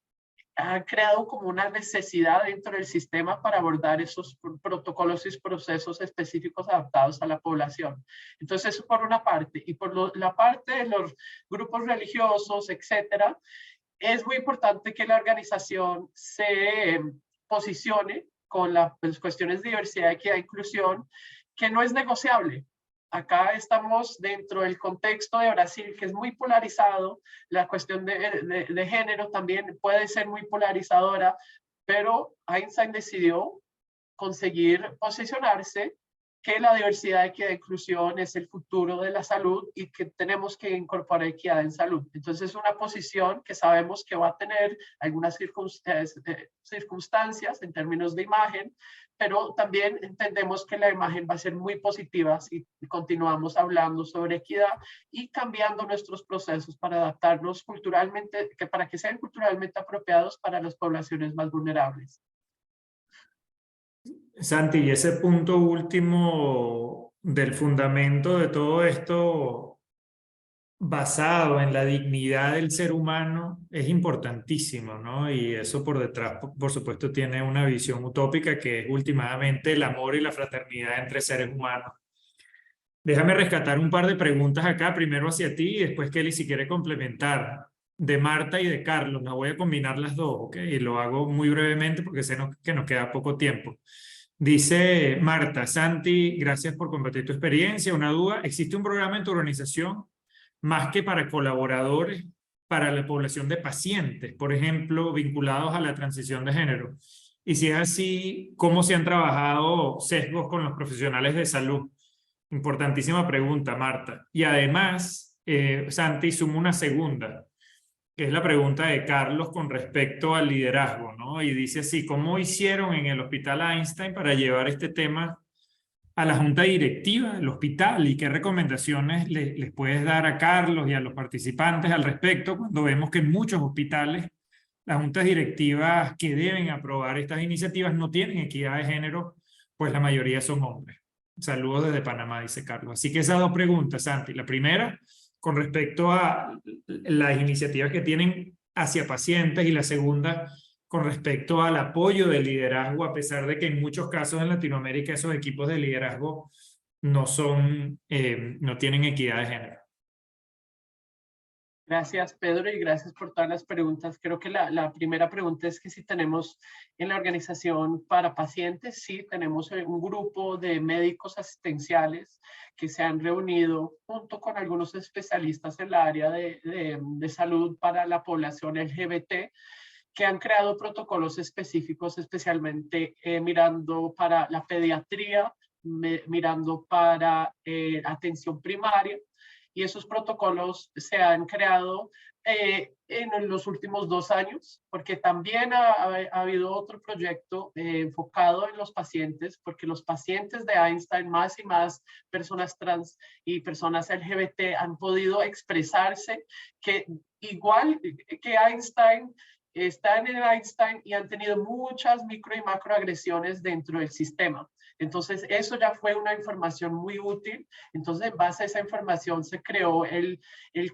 Speaker 5: ha creado como una necesidad dentro del sistema para abordar esos protocolos y procesos específicos adaptados a la población. Entonces, eso por una parte. Y por la parte de los grupos religiosos, etcétera, es muy importante que la organización se posicione con las cuestiones de diversidad, equidad e inclusión, que no es negociable. Acá estamos dentro del contexto de Brasil, que es muy polarizado. La cuestión de género también puede ser muy polarizadora, pero Einstein decidió conseguir posicionarse que la diversidad, equidad e inclusión es el futuro de la salud y que tenemos que incorporar equidad en salud. Entonces es una posición que sabemos que va a tener algunas circunstancias en términos de imagen, pero también entendemos que la imagen va a ser muy positiva si continuamos hablando sobre equidad y cambiando nuestros procesos para adaptarnos culturalmente, para que sean culturalmente apropiados para las poblaciones más vulnerables.
Speaker 1: Santi, y ese punto último del fundamento de todo esto basado en la dignidad del ser humano es importantísimo, ¿no? Y eso por detrás, por supuesto, tiene una visión utópica que es últimamente el amor y la fraternidad entre seres humanos. Déjame rescatar un par de preguntas acá, primero hacia ti y después Kelly si quiere complementar, de Marta y de Carlos. Me voy a combinar las dos, ¿ok? Y lo hago muy brevemente porque sé que nos queda poco tiempo. Dice Marta: Santi, gracias por compartir tu experiencia. Una duda: ¿existe un programa en tu organización más que para colaboradores, para la población de pacientes, por ejemplo, vinculados a la transición de género? Y si es así, ¿cómo se han trabajado sesgos con los profesionales de salud? Importantísima pregunta, Marta. Y además, Santi, sumo una segunda, que es la pregunta de Carlos con respecto al liderazgo, ¿no? Y dice así: ¿cómo hicieron en el Hospital Einstein para llevar este tema a la junta directiva del hospital? ¿Y qué recomendaciones les puedes dar a Carlos y a los participantes al respecto cuando vemos que en muchos hospitales las juntas directivas que deben aprobar estas iniciativas no tienen equidad de género, pues la mayoría son hombres? Saludos desde Panamá, dice Carlos. Así que esas dos preguntas, Santi. La primera, con respecto a las iniciativas que tienen hacia pacientes, y la segunda, con respecto al apoyo del liderazgo, a pesar de que en muchos casos en Latinoamérica esos equipos de liderazgo no tienen equidad de género.
Speaker 5: Gracias, Pedro, y gracias por todas las preguntas. Creo que la primera pregunta es que si tenemos en la organización para pacientes. Sí, tenemos un grupo de médicos asistenciales que se han reunido junto con algunos especialistas en la área de salud para la población LGBT, que han creado protocolos específicos, especialmente mirando para la pediatría, mirando para atención primaria. Y esos protocolos se han creado en los últimos 2 años, porque también ha habido otro proyecto enfocado en los pacientes, porque los pacientes de Einstein, más y más personas trans y personas LGBT han podido expresarse que igual que Einstein, están en Einstein y han tenido muchas micro y macroagresiones dentro del sistema. Entonces, eso ya fue una información muy útil. Entonces, en base a esa información se creó el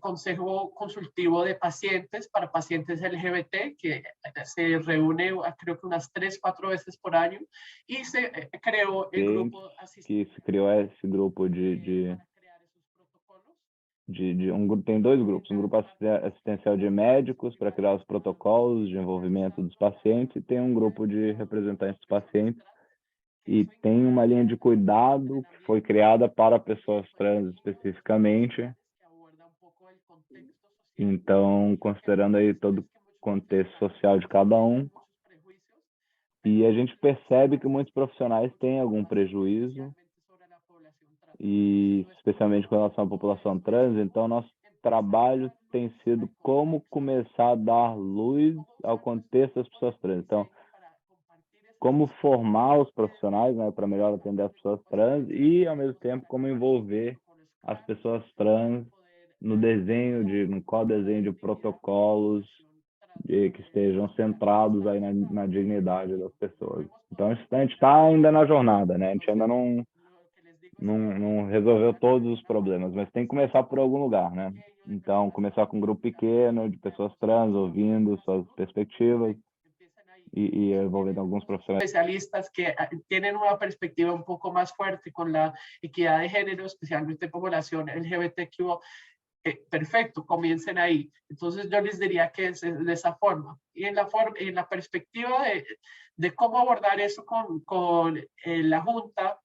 Speaker 5: Consejo Consultivo de Pacientes para pacientes LGBT, que se reúne creo que unas 3-4 veces por año, y se creó el grupo
Speaker 7: que se criou esse grupo tem 2 grupos, um grupo assistencial de médicos para criar os protocolos de envolvimento dos pacientes, e tem um grupo de representantes dos pacientes, e tem uma linha de cuidado que foi criada para pessoas trans especificamente. Então, considerando aí todo o contexto social de cada um, e a gente percebe que muitos profissionais têm algum prejuízo, e especialmente com relação à população trans. Então, nosso trabalho tem sido como começar a dar luz ao contexto das pessoas trans. Então, como formar os profissionais, né, para melhor atender as pessoas trans, e ao mesmo tempo como envolver as pessoas trans no co-desenho de protocolos que estejam centrados aí na dignidade das pessoas. Então, a gente está ainda na jornada, né? A gente ainda não resolveu todos os problemas, mas tem que começar por algum lugar, né? Então, começar com um grupo pequeno de pessoas trans, ouvindo suas perspectivas, y envolviendo algunos profesionales.
Speaker 5: Especialistas que tienen una perspectiva un poco más fuerte con la equidad de género, especialmente población LGBTQ. Perfecto, comiencen ahí. Entonces yo les diría que es de esa forma. Y en la perspectiva de cómo abordar eso con la Junta,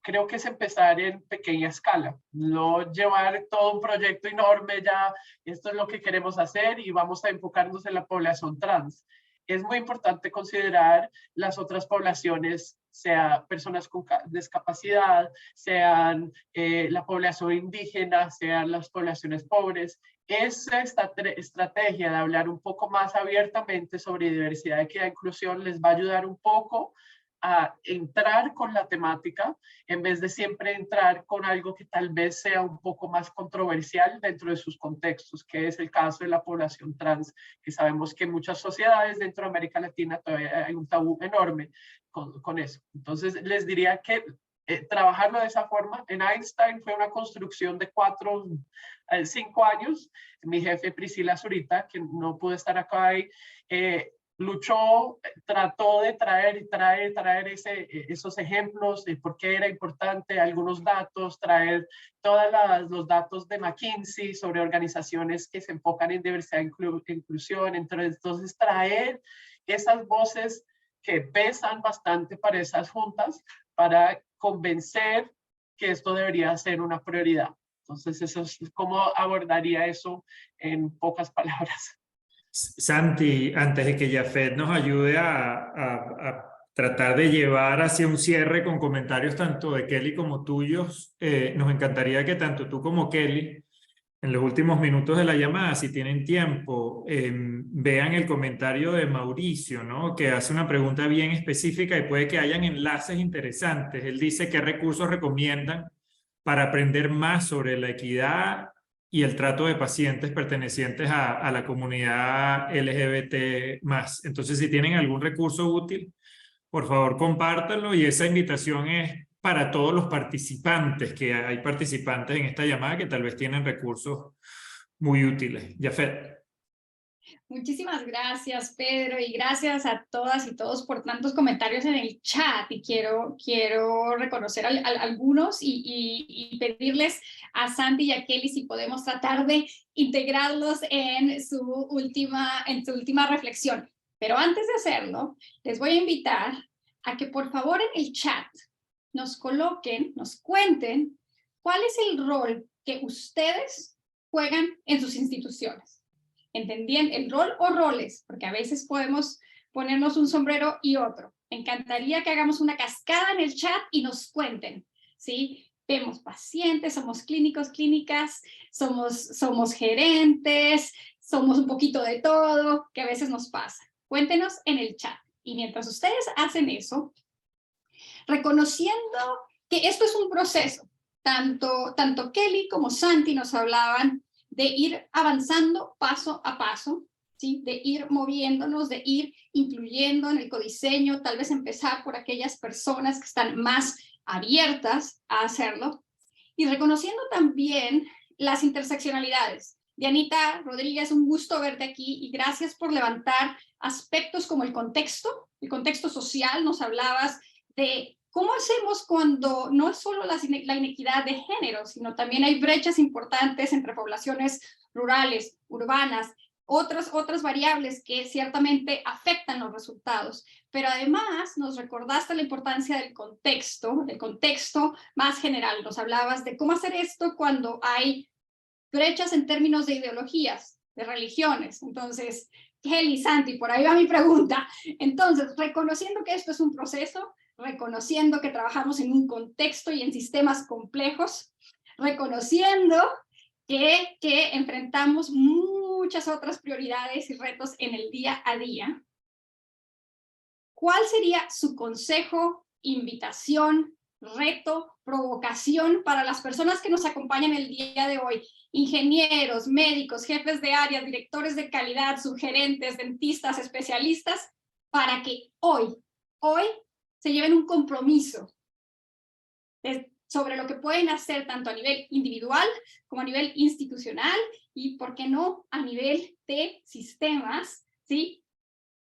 Speaker 5: creo que es empezar en pequeña escala, no llevar todo un proyecto enorme ya, esto es lo que queremos hacer y vamos a enfocarnos en la población trans. Es muy importante considerar las otras poblaciones, sea personas con discapacidad, sean la población indígena, sean las poblaciones pobres. Esa estrategia de hablar un poco más abiertamente sobre diversidad, equidad e inclusión les va a ayudar un poco a entrar con la temática en vez de siempre entrar con algo que tal vez sea un poco más controversial dentro de sus contextos, que es el caso de la población trans, que sabemos que en muchas sociedades dentro de América Latina todavía hay un tabú enorme con eso. Entonces les diría que trabajarlo de esa forma. En Einstein fue una construcción de 5 años. Mi jefe Priscila Zurita, que no pudo estar acá hoy, luchó, trató de traer esos ejemplos de por qué era importante, algunos datos, traer todos los datos de McKinsey sobre organizaciones que se enfocan en diversidad e inclusión, entonces traer esas voces que pesan bastante para esas juntas, para convencer que esto debería ser una prioridad. Entonces, eso es cómo abordaría eso en pocas palabras.
Speaker 1: Santi, antes de que Jafet nos ayude a tratar de llevar hacia un cierre con comentarios tanto de Kelly como tuyos, nos encantaría que tanto tú como Kelly, en los últimos minutos de la llamada, si tienen tiempo, vean el comentario de Mauricio, ¿no? Que hace una pregunta bien específica y puede que hayan enlaces interesantes. Él dice qué recursos recomiendan para aprender más sobre la equidad y el trato de pacientes pertenecientes a la comunidad LGBT+. Entonces, si tienen algún recurso útil, por favor, compártanlo, y esa invitación es para todos los participantes, que hay participantes en esta llamada que tal vez tienen recursos muy útiles. Jafet.
Speaker 2: Muchísimas gracias, Pedro, y gracias a todas y todos por tantos comentarios en el chat. Y quiero reconocer algunos y pedirles a Santi y a Kelly si podemos tratar de integrarlos en su última reflexión. Pero antes de hacerlo, les voy a invitar a que por favor en el chat nos coloquen, nos cuenten cuál es el rol que ustedes juegan en sus instituciones. ¿Entendían el rol o roles? Porque a veces podemos ponernos un sombrero y otro. Me encantaría que hagamos una cascada en el chat y nos cuenten, ¿sí? Vemos pacientes, somos clínicos, clínicas, somos gerentes, somos un poquito de todo, que a veces nos pasa. Cuéntenos en el chat. Y mientras ustedes hacen eso, reconociendo que esto es un proceso, tanto Kelly como Santi nos hablaban de ir avanzando paso a paso, ¿sí? De ir moviéndonos, de ir incluyendo en el codiseño, tal vez empezar por aquellas personas que están más abiertas a hacerlo, y reconociendo también las interseccionalidades. Dianita Rodríguez, un gusto verte aquí y gracias por levantar aspectos como el contexto social. Nos hablabas de cómo hacemos cuando no es solo la inequidad de género, sino también hay brechas importantes entre poblaciones rurales, urbanas, otras variables que ciertamente afectan los resultados. Pero además nos recordaste la importancia del contexto más general. Nos hablabas de cómo hacer esto cuando hay brechas en términos de ideologías, de religiones. Entonces, Kelly, Santi, por ahí va mi pregunta. Entonces, reconociendo que esto es un proceso, reconociendo que trabajamos en un contexto y en sistemas complejos, reconociendo que enfrentamos muchas otras prioridades y retos en el día a día, ¿cuál sería su consejo, invitación, reto, provocación para las personas que nos acompañan el día de hoy? Ingenieros, médicos, jefes de área, directores de calidad, subgerentes, dentistas, especialistas, para que hoy se lleven un compromiso sobre lo que pueden hacer tanto a nivel individual como a nivel institucional y, ¿por qué no?, a nivel de sistemas, ¿sí?,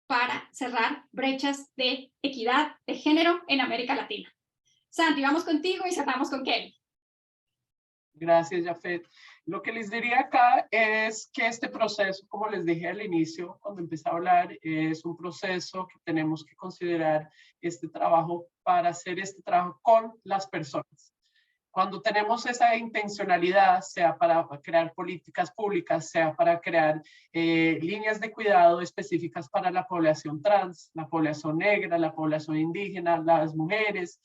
Speaker 2: para cerrar brechas de equidad de género en América Latina. Santi, vamos contigo y cerramos con Kelly.
Speaker 5: Gracias, Jafet. Lo que les diría acá es que este proceso, como les dije al inicio, cuando empecé a hablar, es un proceso que tenemos que considerar este trabajo para hacer este trabajo con las personas. Cuando tenemos esa intencionalidad, sea para crear políticas públicas, sea para crear líneas de cuidado específicas para la población trans, la población negra, la población indígena, las mujeres,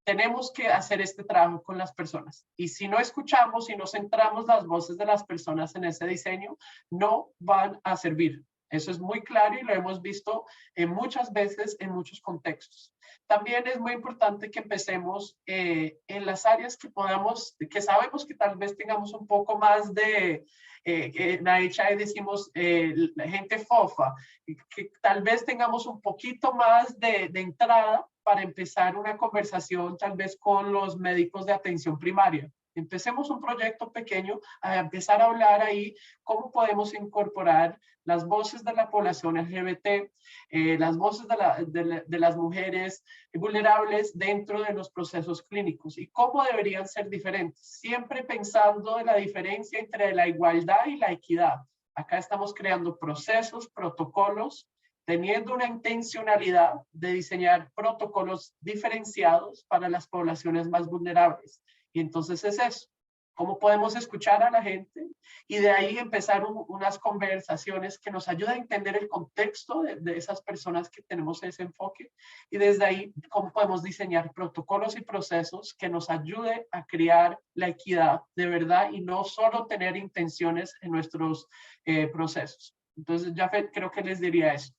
Speaker 5: tenemos que hacer este trabajo con las personas. Y si no escuchamos y no centramos las voces de las personas en ese diseño, no van a servir. Eso es muy claro y lo hemos visto muchas veces en muchos contextos. También es muy importante que empecemos en las áreas que sabemos que tal vez tengamos un poco más de, en HI decimos gente fofa, que tal vez tengamos un poquito más de entrada para empezar una conversación tal vez con los médicos de atención primaria, Empecemos un proyecto pequeño a empezar a hablar ahí cómo podemos incorporar las voces de la población LGBT, las voces de las mujeres vulnerables dentro de los procesos clínicos y cómo deberían ser diferentes, siempre pensando en la diferencia entre la igualdad y la equidad. Acá estamos creando procesos, protocolos, teniendo una intencionalidad de diseñar protocolos diferenciados para las poblaciones más vulnerables. Y entonces es eso, cómo podemos escuchar a la gente y de ahí empezar unas conversaciones que nos ayuden a entender el contexto de esas personas que tenemos ese enfoque y desde ahí cómo podemos diseñar protocolos y procesos que nos ayude a crear la equidad de verdad y no solo tener intenciones en nuestros procesos. Entonces, Jafet, creo que les diría eso.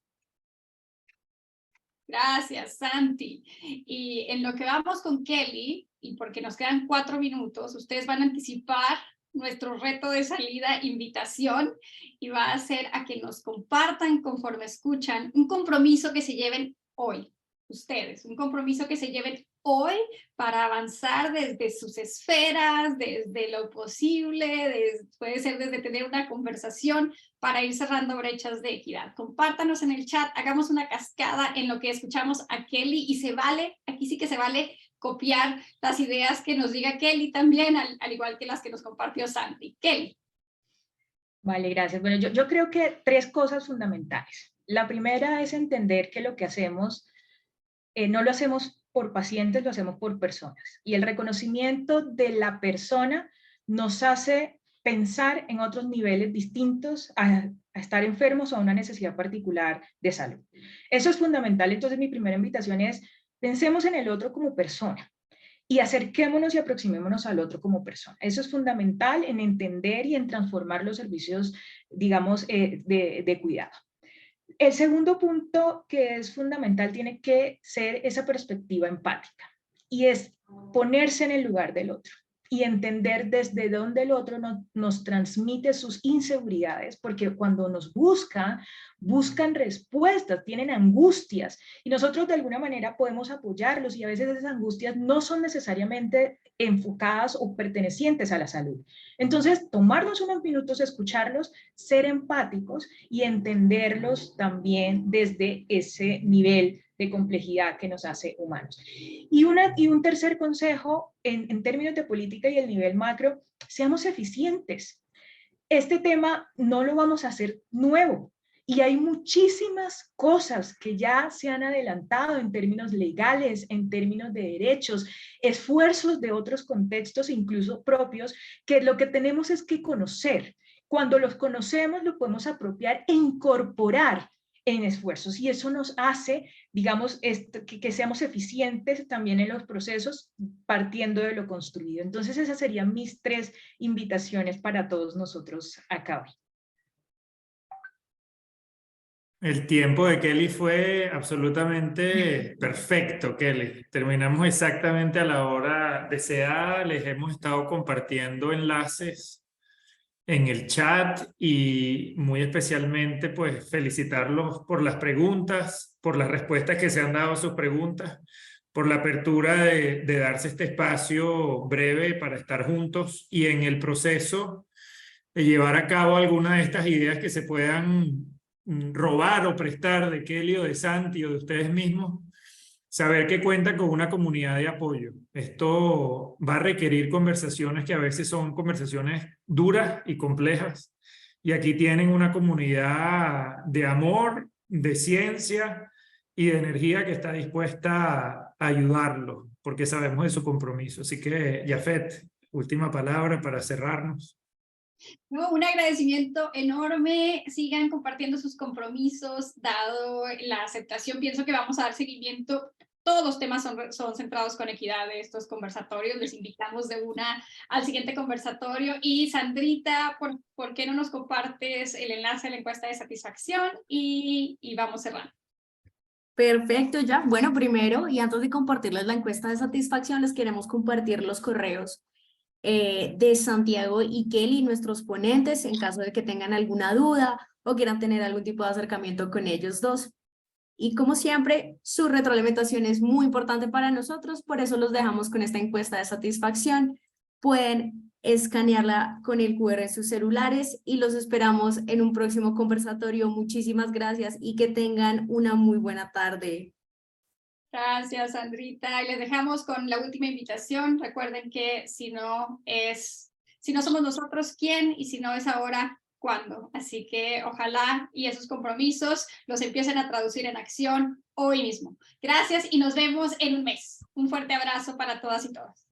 Speaker 2: Gracias, Santi. Y en lo que vamos con Kelly, y porque nos quedan 4 minutos, ustedes van a anticipar nuestro reto de salida, invitación, y va a ser a que nos compartan conforme escuchan un compromiso que se lleven hoy, ustedes, un compromiso que se lleven hoy para avanzar desde sus esferas, desde lo posible, puede ser desde tener una conversación para ir cerrando brechas de equidad. Compártanos en el chat, hagamos una cascada en lo que escuchamos a Kelly y se vale, aquí sí que se vale copiar las ideas que nos diga Kelly también, al igual que las que nos compartió Santi. Kelly.
Speaker 4: Vale, gracias. Bueno, yo creo que 3 cosas fundamentales. La primera es entender que lo que hacemos no lo hacemos por pacientes, lo hacemos por personas. Y el reconocimiento de la persona nos hace pensar en otros niveles distintos a estar enfermos o a una necesidad particular de salud. Eso es fundamental. Entonces mi primera invitación es, pensemos en el otro como persona y acerquémonos y aproximémonos al otro como persona. Eso es fundamental en entender y en transformar los servicios, digamos, de cuidado. El segundo punto que es fundamental tiene que ser esa perspectiva empática y es ponerse en el lugar del otro y entender desde dónde el otro nos transmite sus inseguridades, porque cuando nos buscan respuestas, tienen angustias y nosotros de alguna manera podemos apoyarlos y a veces esas angustias no son necesariamente enfocadas o pertenecientes a la salud. Entonces, tomarnos unos minutos, escucharlos, ser empáticos y entenderlos también desde ese nivel de complejidad que nos hace humanos. Y un tercer consejo en términos de política y el nivel macro, seamos eficientes. Este tema no lo vamos a hacer nuevo y hay muchísimas cosas que ya se han adelantado en términos legales, en términos de derechos, esfuerzos de otros contextos, incluso propios, que lo que tenemos es que conocer. Cuando los conocemos, lo podemos apropiar e incorporar en esfuerzos y eso nos hace, digamos, que seamos eficientes también en los procesos partiendo de lo construido. Entonces esas serían mis 3 invitaciones para todos nosotros acá hoy.
Speaker 1: El tiempo de Kelly fue absolutamente perfecto, Kelly. Terminamos exactamente a la hora deseada. Les hemos estado compartiendo enlaces en el chat y muy especialmente pues felicitarlos por las preguntas, por las respuestas que se han dado a sus preguntas, por la apertura de darse este espacio breve para estar juntos y en el proceso de llevar a cabo algunas de estas ideas que se puedan robar o prestar de Kelly o de Santi o de ustedes mismos. Saber que cuenta con una comunidad de apoyo. Esto va a requerir conversaciones que a veces son conversaciones duras y complejas. Y aquí tienen una comunidad de amor, de ciencia y de energía que está dispuesta a ayudarlos, porque sabemos de su compromiso. Así que, Jafet, última palabra para cerrarnos.
Speaker 2: No, un agradecimiento enorme, sigan compartiendo sus compromisos, dado la aceptación, pienso que vamos a dar seguimiento, todos los temas son centrados con equidad de estos conversatorios, les invitamos de una al siguiente conversatorio y Sandrita, ¿por qué no nos compartes el enlace a la encuesta de satisfacción y vamos cerrando?
Speaker 3: Perfecto, ya. Bueno, primero, y antes de compartirles la encuesta de satisfacción, les queremos compartir los correos de Santiago y Kelly, nuestros ponentes, en caso de que tengan alguna duda o quieran tener algún tipo de acercamiento con ellos dos. Y como siempre, su retroalimentación es muy importante para nosotros, por eso los dejamos con esta encuesta de satisfacción. pueden escanearla con el QR en sus celulares y los esperamos en un próximo conversatorio. Muchísimas gracias y que tengan una muy buena tarde.
Speaker 2: Gracias, Sandrita. Y les dejamos con la última invitación. Recuerden que si no somos nosotros, ¿quién? Y si no es ahora, ¿cuándo? Así que ojalá y esos compromisos los empiecen a traducir en acción hoy mismo. Gracias y nos vemos en un mes. Un fuerte abrazo para todas y todos.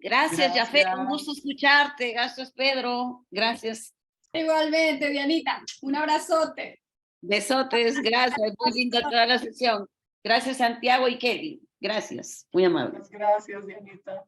Speaker 8: Gracias, Jafet. Un gusto escucharte. Gracias, Pedro. Gracias.
Speaker 2: Igualmente, Dianita. Un abrazote.
Speaker 8: Besotes. Gracias. Muy linda toda la sesión. Gracias, Santiago y Kelly. Gracias. Muy amable.
Speaker 5: Gracias, Dianita.